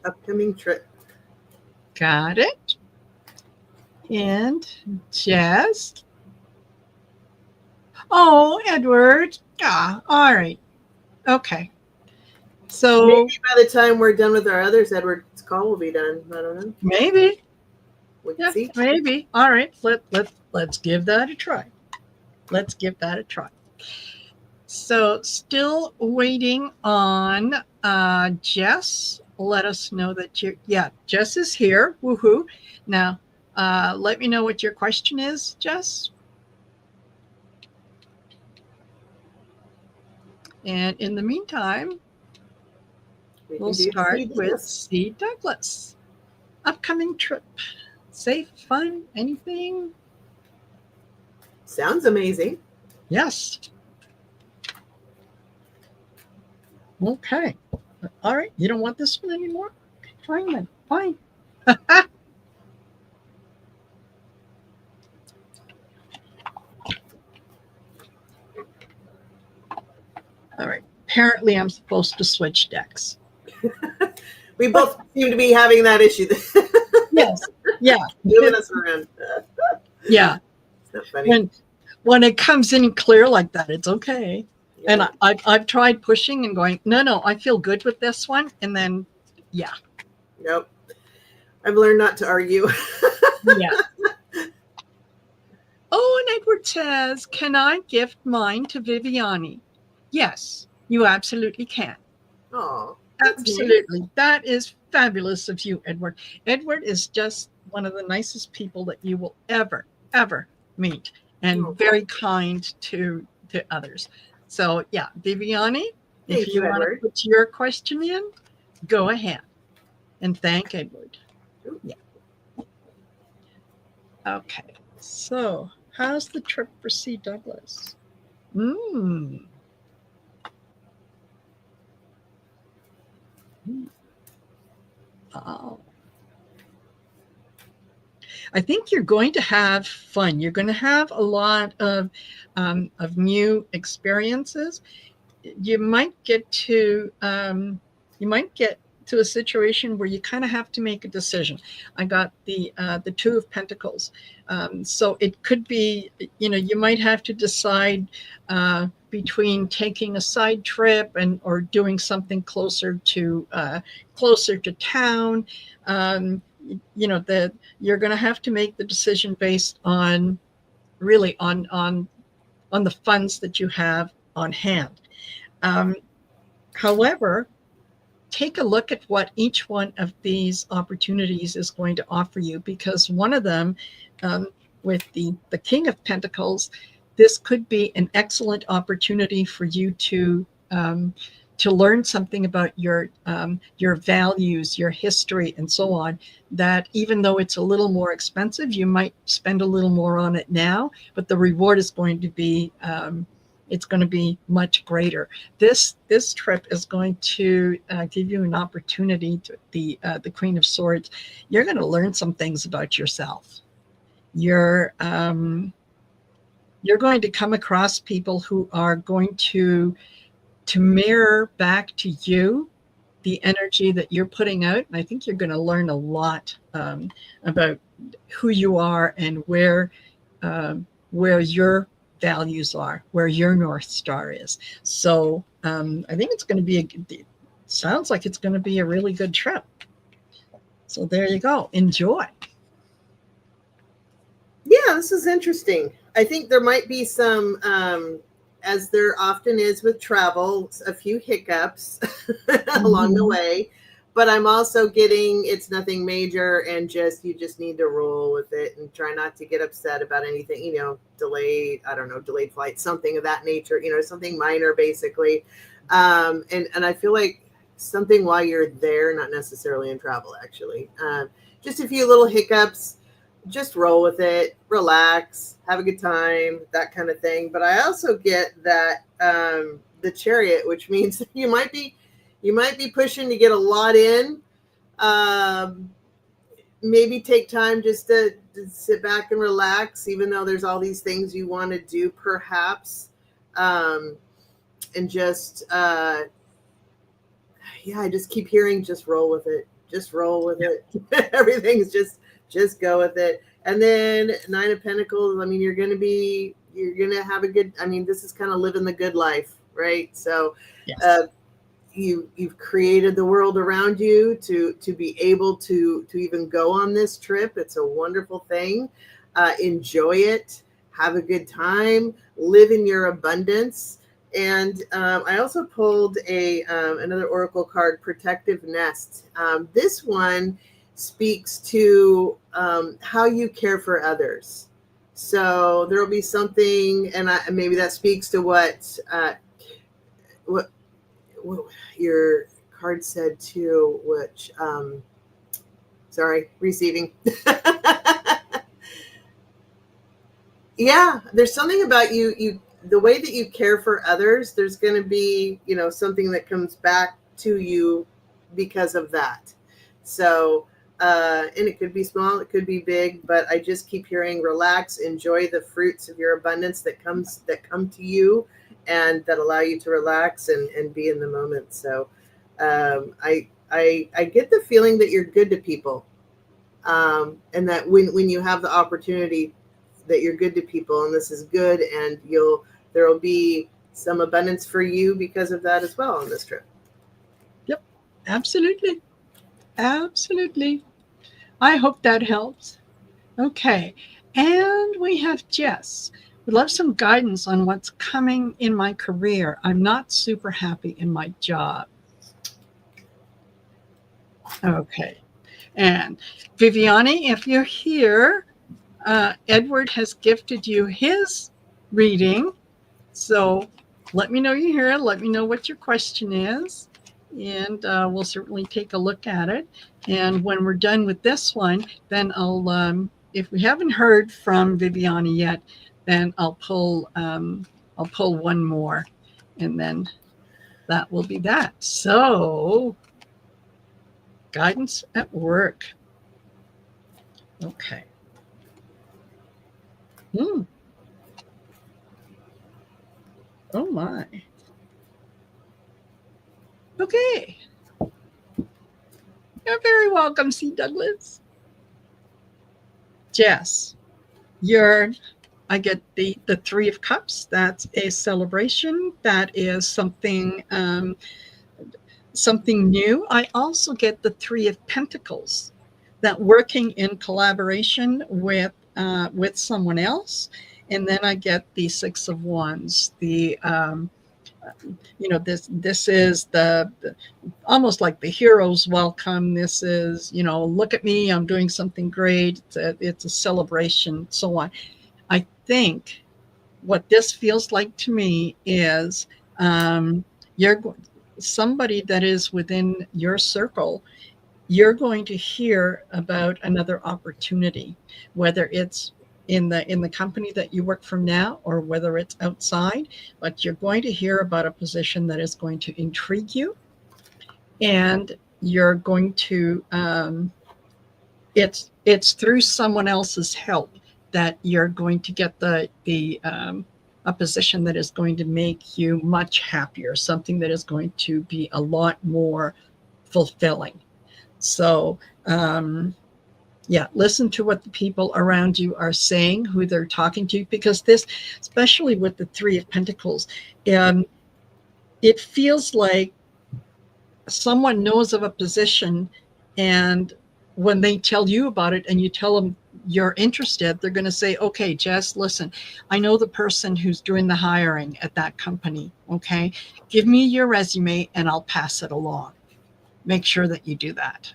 Upcoming trip. got it? And Jess. Oh, Edward. Ah, all right. Okay. So maybe by the time we're done with our others, Edward's call will be done. I don't know. Maybe. We can see. Maybe. All right. Let's give that a try. Let's give that a try. So still waiting on Jess. Let us know that Jess is here. Woohoo. Now, let me know what your question is, Jess. And in the meantime, we'll start with C. Douglas. Upcoming trip. Safe, fun, anything? Sounds amazing. Yes. Okay. All right. You don't want this one anymore? Fine then. Fine. All right. Apparently, I'm supposed to switch decks. We both seem to be having that issue. Yes. Yeah. Moving us around. Yeah. It's not funny. When it comes in clear like that, it's okay. Yeah. And I've tried pushing and going, no, I feel good with this one. And then, yeah. Nope. I've learned not to argue. Yeah. Oh, and Edward says, can I gift mine to Viviani? Yes, you absolutely can. Oh, absolutely. Nice. That is fabulous of you, Edward. Edward is just one of the nicest people that you will ever meet, and very kind to others. So yeah, Viviani, if you want to put your question in, go ahead and thank Edward. Yeah. Okay. So how's the trip for C. Douglas? Oh. I think you're going to have fun. You're going to have a lot of new experiences. You might get to a situation where you kind of have to make a decision. I got the Two of Pentacles, so it could be, you might have to decide between taking a side trip or doing something closer to town. That you're going to have to make the decision based on really on the funds that you have on hand. However, take a look at what each one of these opportunities is going to offer you, because one of them, with the King of Pentacles, this could be an excellent opportunity for you to learn something about your values, your history, and so on, that even though it's a little more expensive, you might spend a little more on it now, but the reward is going to be it's going to be much greater. This trip is going to give you an opportunity to the Queen of Swords. You're going to learn some things about yourself. You're going to come across people who are going to mirror back to you the energy that you're putting out. And I think you're going to learn a lot about who you are and where your values are, where your North Star is. So I think it's going to be sounds like it's going to be a really good trip. So there you go. Enjoy. Yeah, this is interesting. I think there might be some, as there often is with travel, a few hiccups along the way. But I'm also getting it's nothing major, and you just need to roll with it and try not to get upset about anything, delayed flight, something of that nature, something minor basically. And I feel like something while you're there, not necessarily in travel, actually, just a few little hiccups, just roll with it, relax, have a good time, that kind of thing. But I also get that the Chariot, which means you might be pushing to get a lot in. Maybe take time just to sit back and relax, even though there's all these things you want to do, perhaps. And just, I just keep hearing, just roll with it. Just roll with it. Everything's just go with it. And then 9 of Pentacles, I mean, you're going to have a good, this is kind of living the good life, right? So, yes. You've created the world around you to be able to even go on this trip. It's a wonderful thing. Enjoy it. Have a good time. Live in your abundance. And I also pulled another oracle card, Protective Nest. This one speaks to how you care for others. So there will be something, and maybe that speaks to what your card said too, which, receiving. Yeah, there's something about you, the way that you care for others, there's going to be, something that comes back to you because of that. So, and it could be small, it could be big, but I just keep hearing relax, enjoy the fruits of your abundance that come to you and that allow you to relax and be in the moment. So I get the feeling that you're good to people, and that when you have the opportunity that you're good to people, and this is good, and there will be some abundance for you because of that as well on this trip. Yep, absolutely. Absolutely. I hope that helps. Okay. And we have Jess. Would love some guidance on what's coming in my career. I'm not super happy in my job. Okay. And Viviani, if you're here, Edward has gifted you his reading. So let me know you're here. Let me know what your question is. And we'll certainly take a look at it. And when we're done with this one, then I'll, if we haven't heard from Viviani yet, then I'll pull one more, and then that will be that. So, guidance at work. Okay. Oh my. Okay. You're very welcome, C. Douglas. Jess, I get the 3 of Cups. That's a celebration. That is something new. I also get the 3 of Pentacles, that working in collaboration with someone else. And then I get the 6 of Wands. The this is the almost like the hero's welcome. This is, look at me, I'm doing something great. It's a celebration, so on. I think what this feels like to me is somebody that is within your circle, you're going to hear about another opportunity, whether it's in the company that you work for now or whether it's outside, but you're going to hear about a position that is going to intrigue you, and you're going to it's through someone else's help that you're going to get a position that is going to make you much happier, something that is going to be a lot more fulfilling. So, yeah, listen to what the people around you are saying, who they're talking to, because this, especially with the Three of Pentacles, it feels like someone knows of a position, and when they tell you about it and you tell them you're interested, they're going to say, okay, Jess, listen, I know the person who's doing the hiring at that company. Okay, give me your resume and I'll pass it along. Make sure that you do that,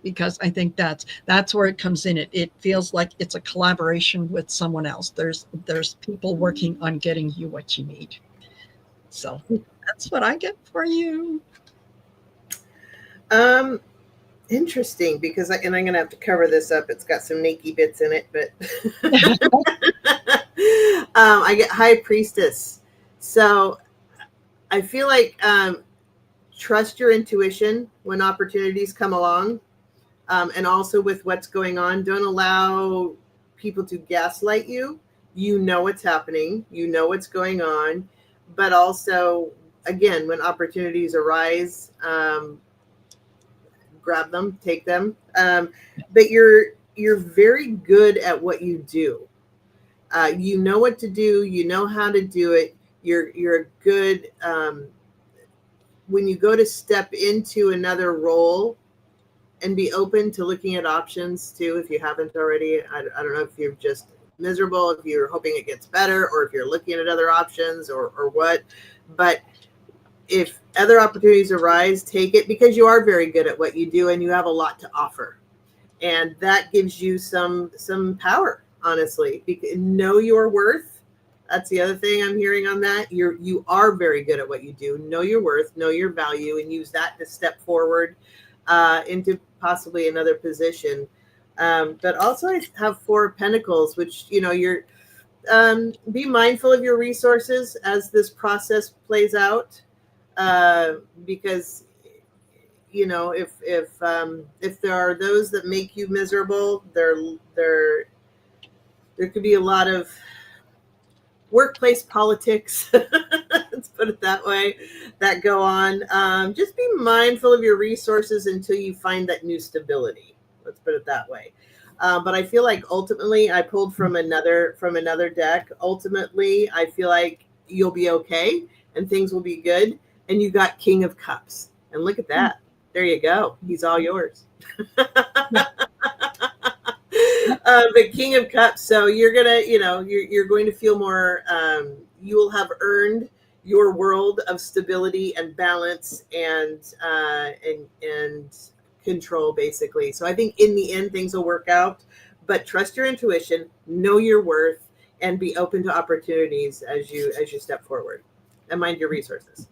because I think that's where it comes in. It feels like it's a collaboration with someone else. There's people working on getting you what you need. So that's what I get for you. Interesting, because and I'm gonna have to cover this up. It's got some naked bits in it, but I get High Priestess. So I feel like trust your intuition when opportunities come along, and also with what's going on. Don't allow people to gaslight you. You know what's happening. You know what's going on, but also, again, when opportunities arise, grab them, take them. But you're very good at what you do. You know what to do. You know how to do it. You're a good. When you go to step into another role, and be open to looking at options too, if you haven't already. I don't know if you're just miserable, if you're hoping it gets better, or if you're looking at other options, or what. But if other opportunities arise, take it, because you are very good at what you do and you have a lot to offer. And that gives you some power, honestly. Know your worth. That's the other thing I'm hearing on that. You are very good at what you do. Know your worth, know your value, and use that to step forward into possibly another position. But also I have Four of Pentacles, which, you're be mindful of your resources as this process plays out. Because if there are those that make you miserable, there could be a lot of workplace politics, let's put it that way, that go on. Just be mindful of your resources until you find that new stability. Let's put it that way. But I feel like ultimately, I pulled from another deck. Ultimately, I feel like you'll be okay and things will be good. And you got King of Cups. And look at that. There you go. He's all yours. But King of Cups. So you're gonna, you're going to feel more. You will have earned your world of stability and balance and control, basically. So I think in the end things will work out. But trust your intuition, know your worth, and be open to opportunities as you step forward. And mind your resources.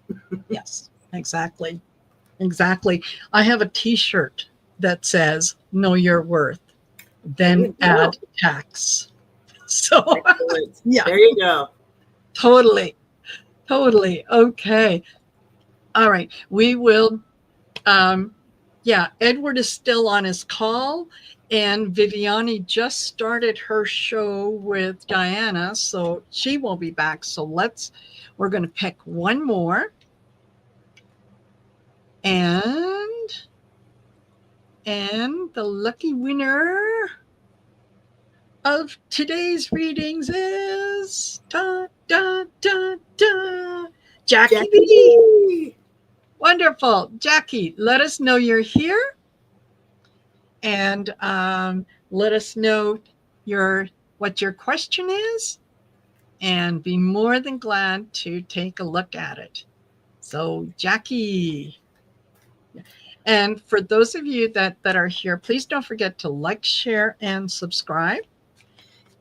Yes, exactly. I have a T-shirt that says "Know your worth, then add tax." So, yeah, there you go. Totally. Okay. All right. We will. Edward is still on his call, and Viviani just started her show with Diana, so she won't be back. So we're going to pick one more. And the lucky winner of today's readings is Jackie B. Wonderful. Jackie, let us know you're here, and let us know what your question is, and be more than glad to take a look at it. So, Jackie. And for those of you that are here, please don't forget to like, share, and subscribe.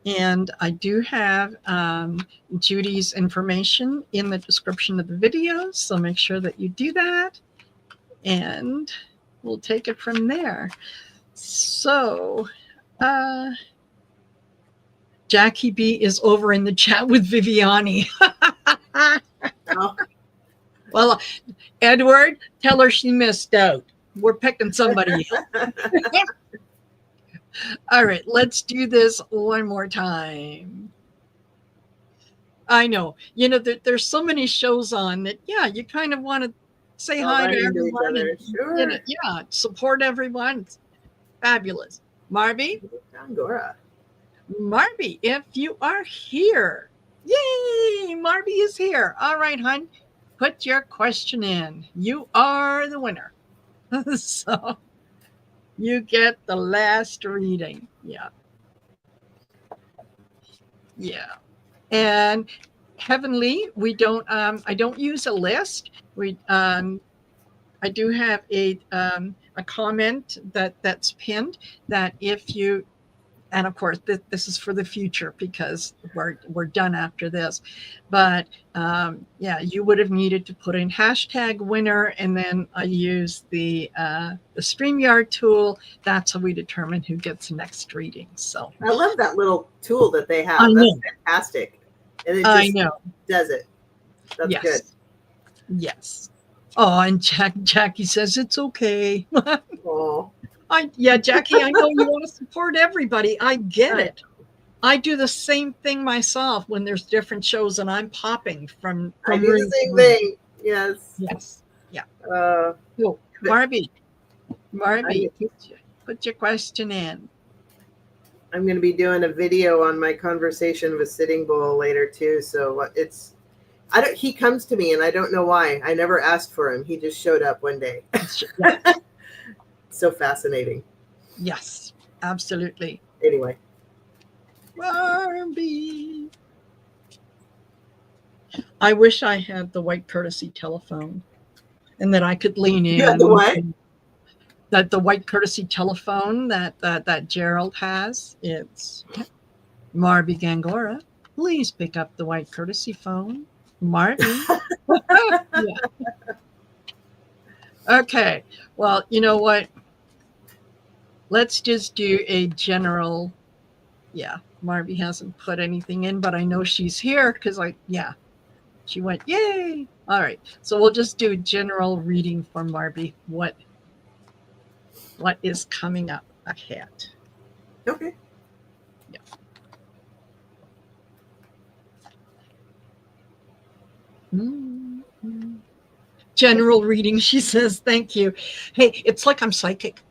And I do have Judy's information in the description of the video, so make sure that you do that. And we'll take it from there. So, Jackie B is over in the chat with Viviani. Oh. Well, Edward, tell her she missed out. We're picking somebody else. All right, let's do this one more time. I know, there's so many shows on that, you kind of want to say All hi right to into each everyone. other. And, Sure. yeah, support everyone. Fabulous. Marby, Angora. Marby, if you are here, yay, Marby is here. All right, hon, put your question in. You are the winner. So you get the last reading. Yeah. Yeah. And Heavenly, we don't I don't use a list. We I do have a comment that's pinned that if you, and of course this is for the future because we're done after this, but yeah, you would have needed to put in hashtag winner, and then I use the StreamYard tool. That's how we determine who gets the next reading. So I love that little tool that they have. I That's know. fantastic. And it I just know. does it. That's good. Yes. Yes. Oh, and Jackie says it's okay. Oh, Yeah, Jackie, I know you want to support everybody. I get it. I do the same thing myself when there's different shows and I'm popping from I do room the same to room. thing. Yes. Yes. Yeah. Uh, So, Marby, put your question in. I'm going to be doing a video on my conversation with Sitting Bull later too. So he comes to me and I don't know why. I never asked for him. He just showed up one day. Yeah. So fascinating. Yes, absolutely. Anyway. Marby. I wish I had the white courtesy telephone and that I could lean in. You had the what? That the white courtesy telephone that Gerald has. It's Marby Gangora. Please pick up the white courtesy phone. Marby. Yeah. Okay. Well, you know what? Let's just do a general. Yeah. Marby hasn't put anything in, but I know she's here because she went, yay. All right. So we'll just do a general reading for Marby. What is coming up ahead? Okay. Yeah. Mm-hmm. General reading, she says. Thank you. Hey, it's like I'm psychic.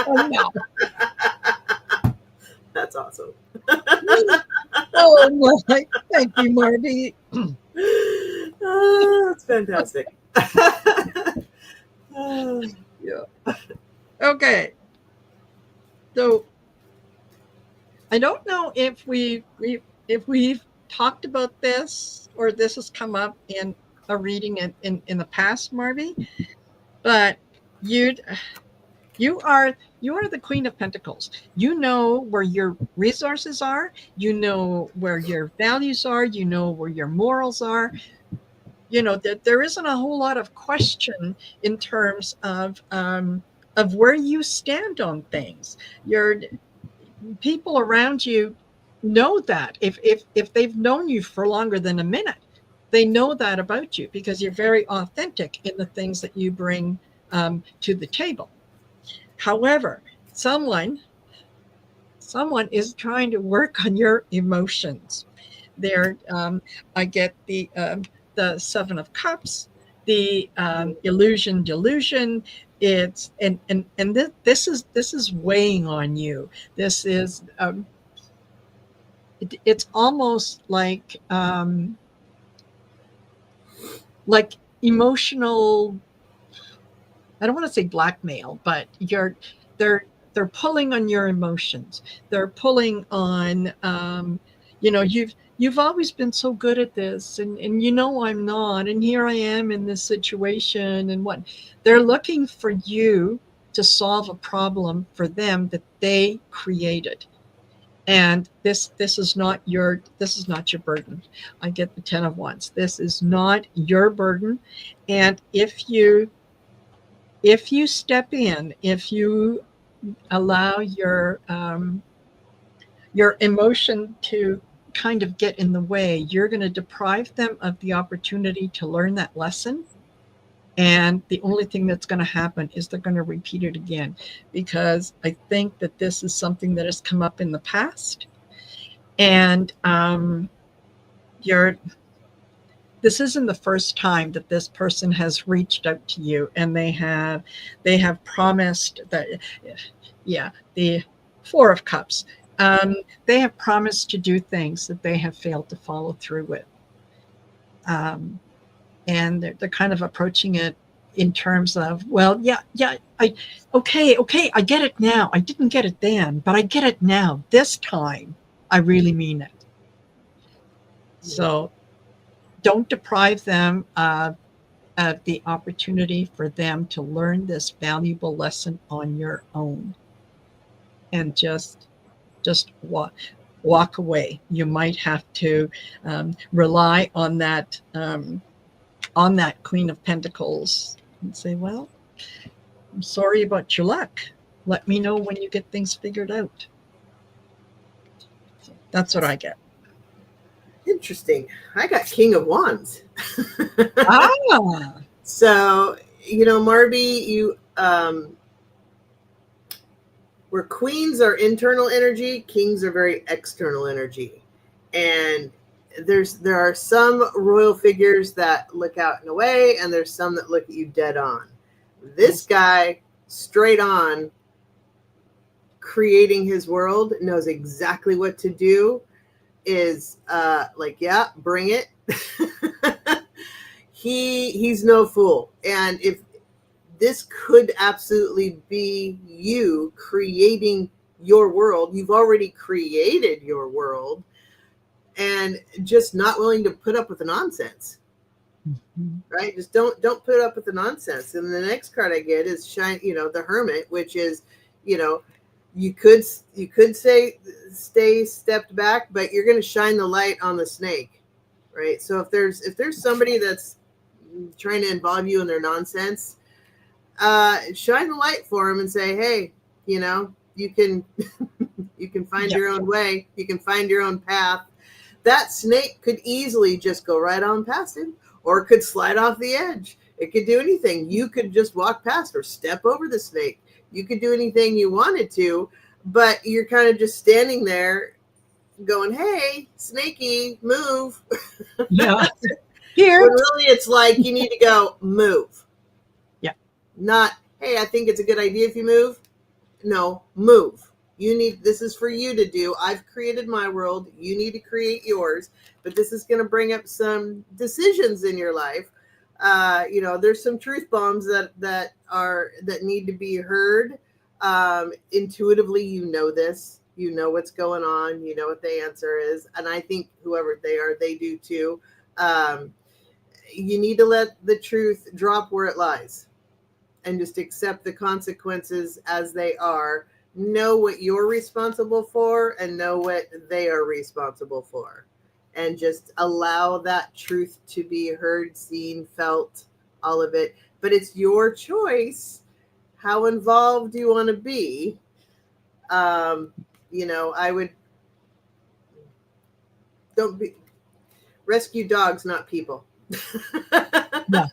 Oh, no. That's awesome. Oh, my. Thank you, Marby. Oh, that's fantastic. Yeah. Okay. So I don't know if we've talked about this or this has come up in a reading in the past, Marby, but you are the Queen of Pentacles. You know where your resources are. You know where your values are. You know where your morals are. You know that there isn't a whole lot of question in terms of where you stand on things. Your people around you know that if they've known you for longer than a minute, they know that about you because you're very authentic in the things that you bring to the table. However, someone is trying to work on your emotions. There, I get the Seven of Cups, the illusion, delusion. It's and this is weighing on you. This is it's almost like emotional. I don't want to say blackmail, but they're they're pulling on your emotions. They're pulling on you've always been so good at this, and I'm not, and here I am in this situation, and what they're looking for you to solve a problem for them that they created. And this is not your burden. I get the 10 of Wands. This is not your burden. And if you step in, if you allow your emotion to kind of get in the way, you're going to deprive them of the opportunity to learn that lesson. And the only thing that's going to happen is they're going to repeat it again, because I think that this is something that has come up in the past. And this isn't the first time that this person has reached out to you, and they have promised that, yeah, the Four of Cups. They have promised to do things that they have failed to follow through with. And they're kind of approaching it in terms of, well, yeah, okay, I get it now. I didn't get it then, but I get it now. This time, I really mean it. So don't deprive them of the opportunity for them to learn this valuable lesson on your own, and just walk away. You might have to rely on that Queen of Pentacles and say, well, I'm sorry about your luck. Let me know when you get things figured out. So that's what I get. Interesting. I got King of Wands. Ah. So, Marby, you where queens are internal energy, kings are very external energy. And there are some royal figures that look out and away, and there's some that look at you dead on. This guy, straight on, creating his world, knows exactly what to do, is like, yeah, bring it. He's no fool. And if this could absolutely be you creating your world, you've already created your world, and just not willing to put up with the nonsense. Mm-hmm. Right? Just don't put up with the nonsense. And the next card I get is the Hermit, which is, you could say stay stepped back, but you're going to shine the light on the snake, right? So if there's somebody that's trying to involve you in their nonsense, shine the light for them and say, hey, you can find your own way. You can find your own path. That snake could easily just go right on past him, or it could slide off the edge. It could do anything. You could just walk past or step over the snake. You could do anything you wanted to, but you're kind of just standing there going, hey, snakey, move. Yeah. Here. When really it's like you need to go move. Yeah. Not, hey, I think it's a good idea if you move. No, move. This is for you to do. I've created my world. You need to create yours, but this is going to bring up some decisions in your life. There's some truth bombs that need to be heard. Intuitively, this, what's going on, what the answer is. And I think whoever they are, they do too. You need to let the truth drop where it lies and just accept the consequences as they are. Know what you're responsible for and know what they are responsible for. And just allow that truth to be heard, seen, felt, all of it. But it's your choice how involved you want to be. Rescue dogs, not people. Yeah.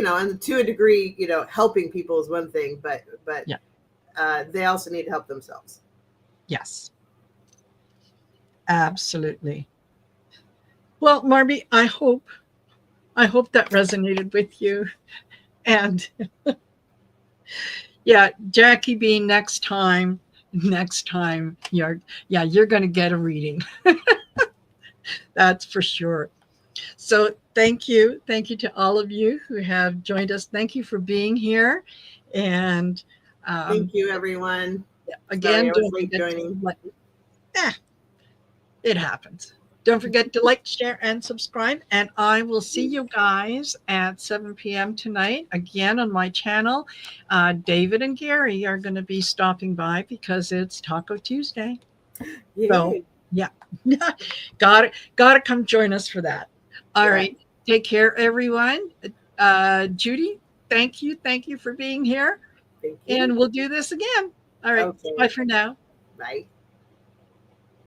And to a degree, helping people is one thing, but yeah. They also need to help themselves. Yes. Absolutely. Well, Marby, I hope that resonated with you. And yeah, Jackie B, next time you're going to get a reading. That's for sure. So thank you to all of you who have joined us. Thank you for being here. And thank you, everyone. Again, don't forget joining. It happens. Don't forget to like, share, and subscribe. And I will see you guys at 7 p.m. tonight, again on my channel. David and Gary are going to be stopping by because it's Taco Tuesday. Yay. So, yeah. Gotta come join us for that. All right. Take care, everyone. Judy, thank you for being here. Thank you. And we'll do this again. All right. Okay. Bye for now. Bye.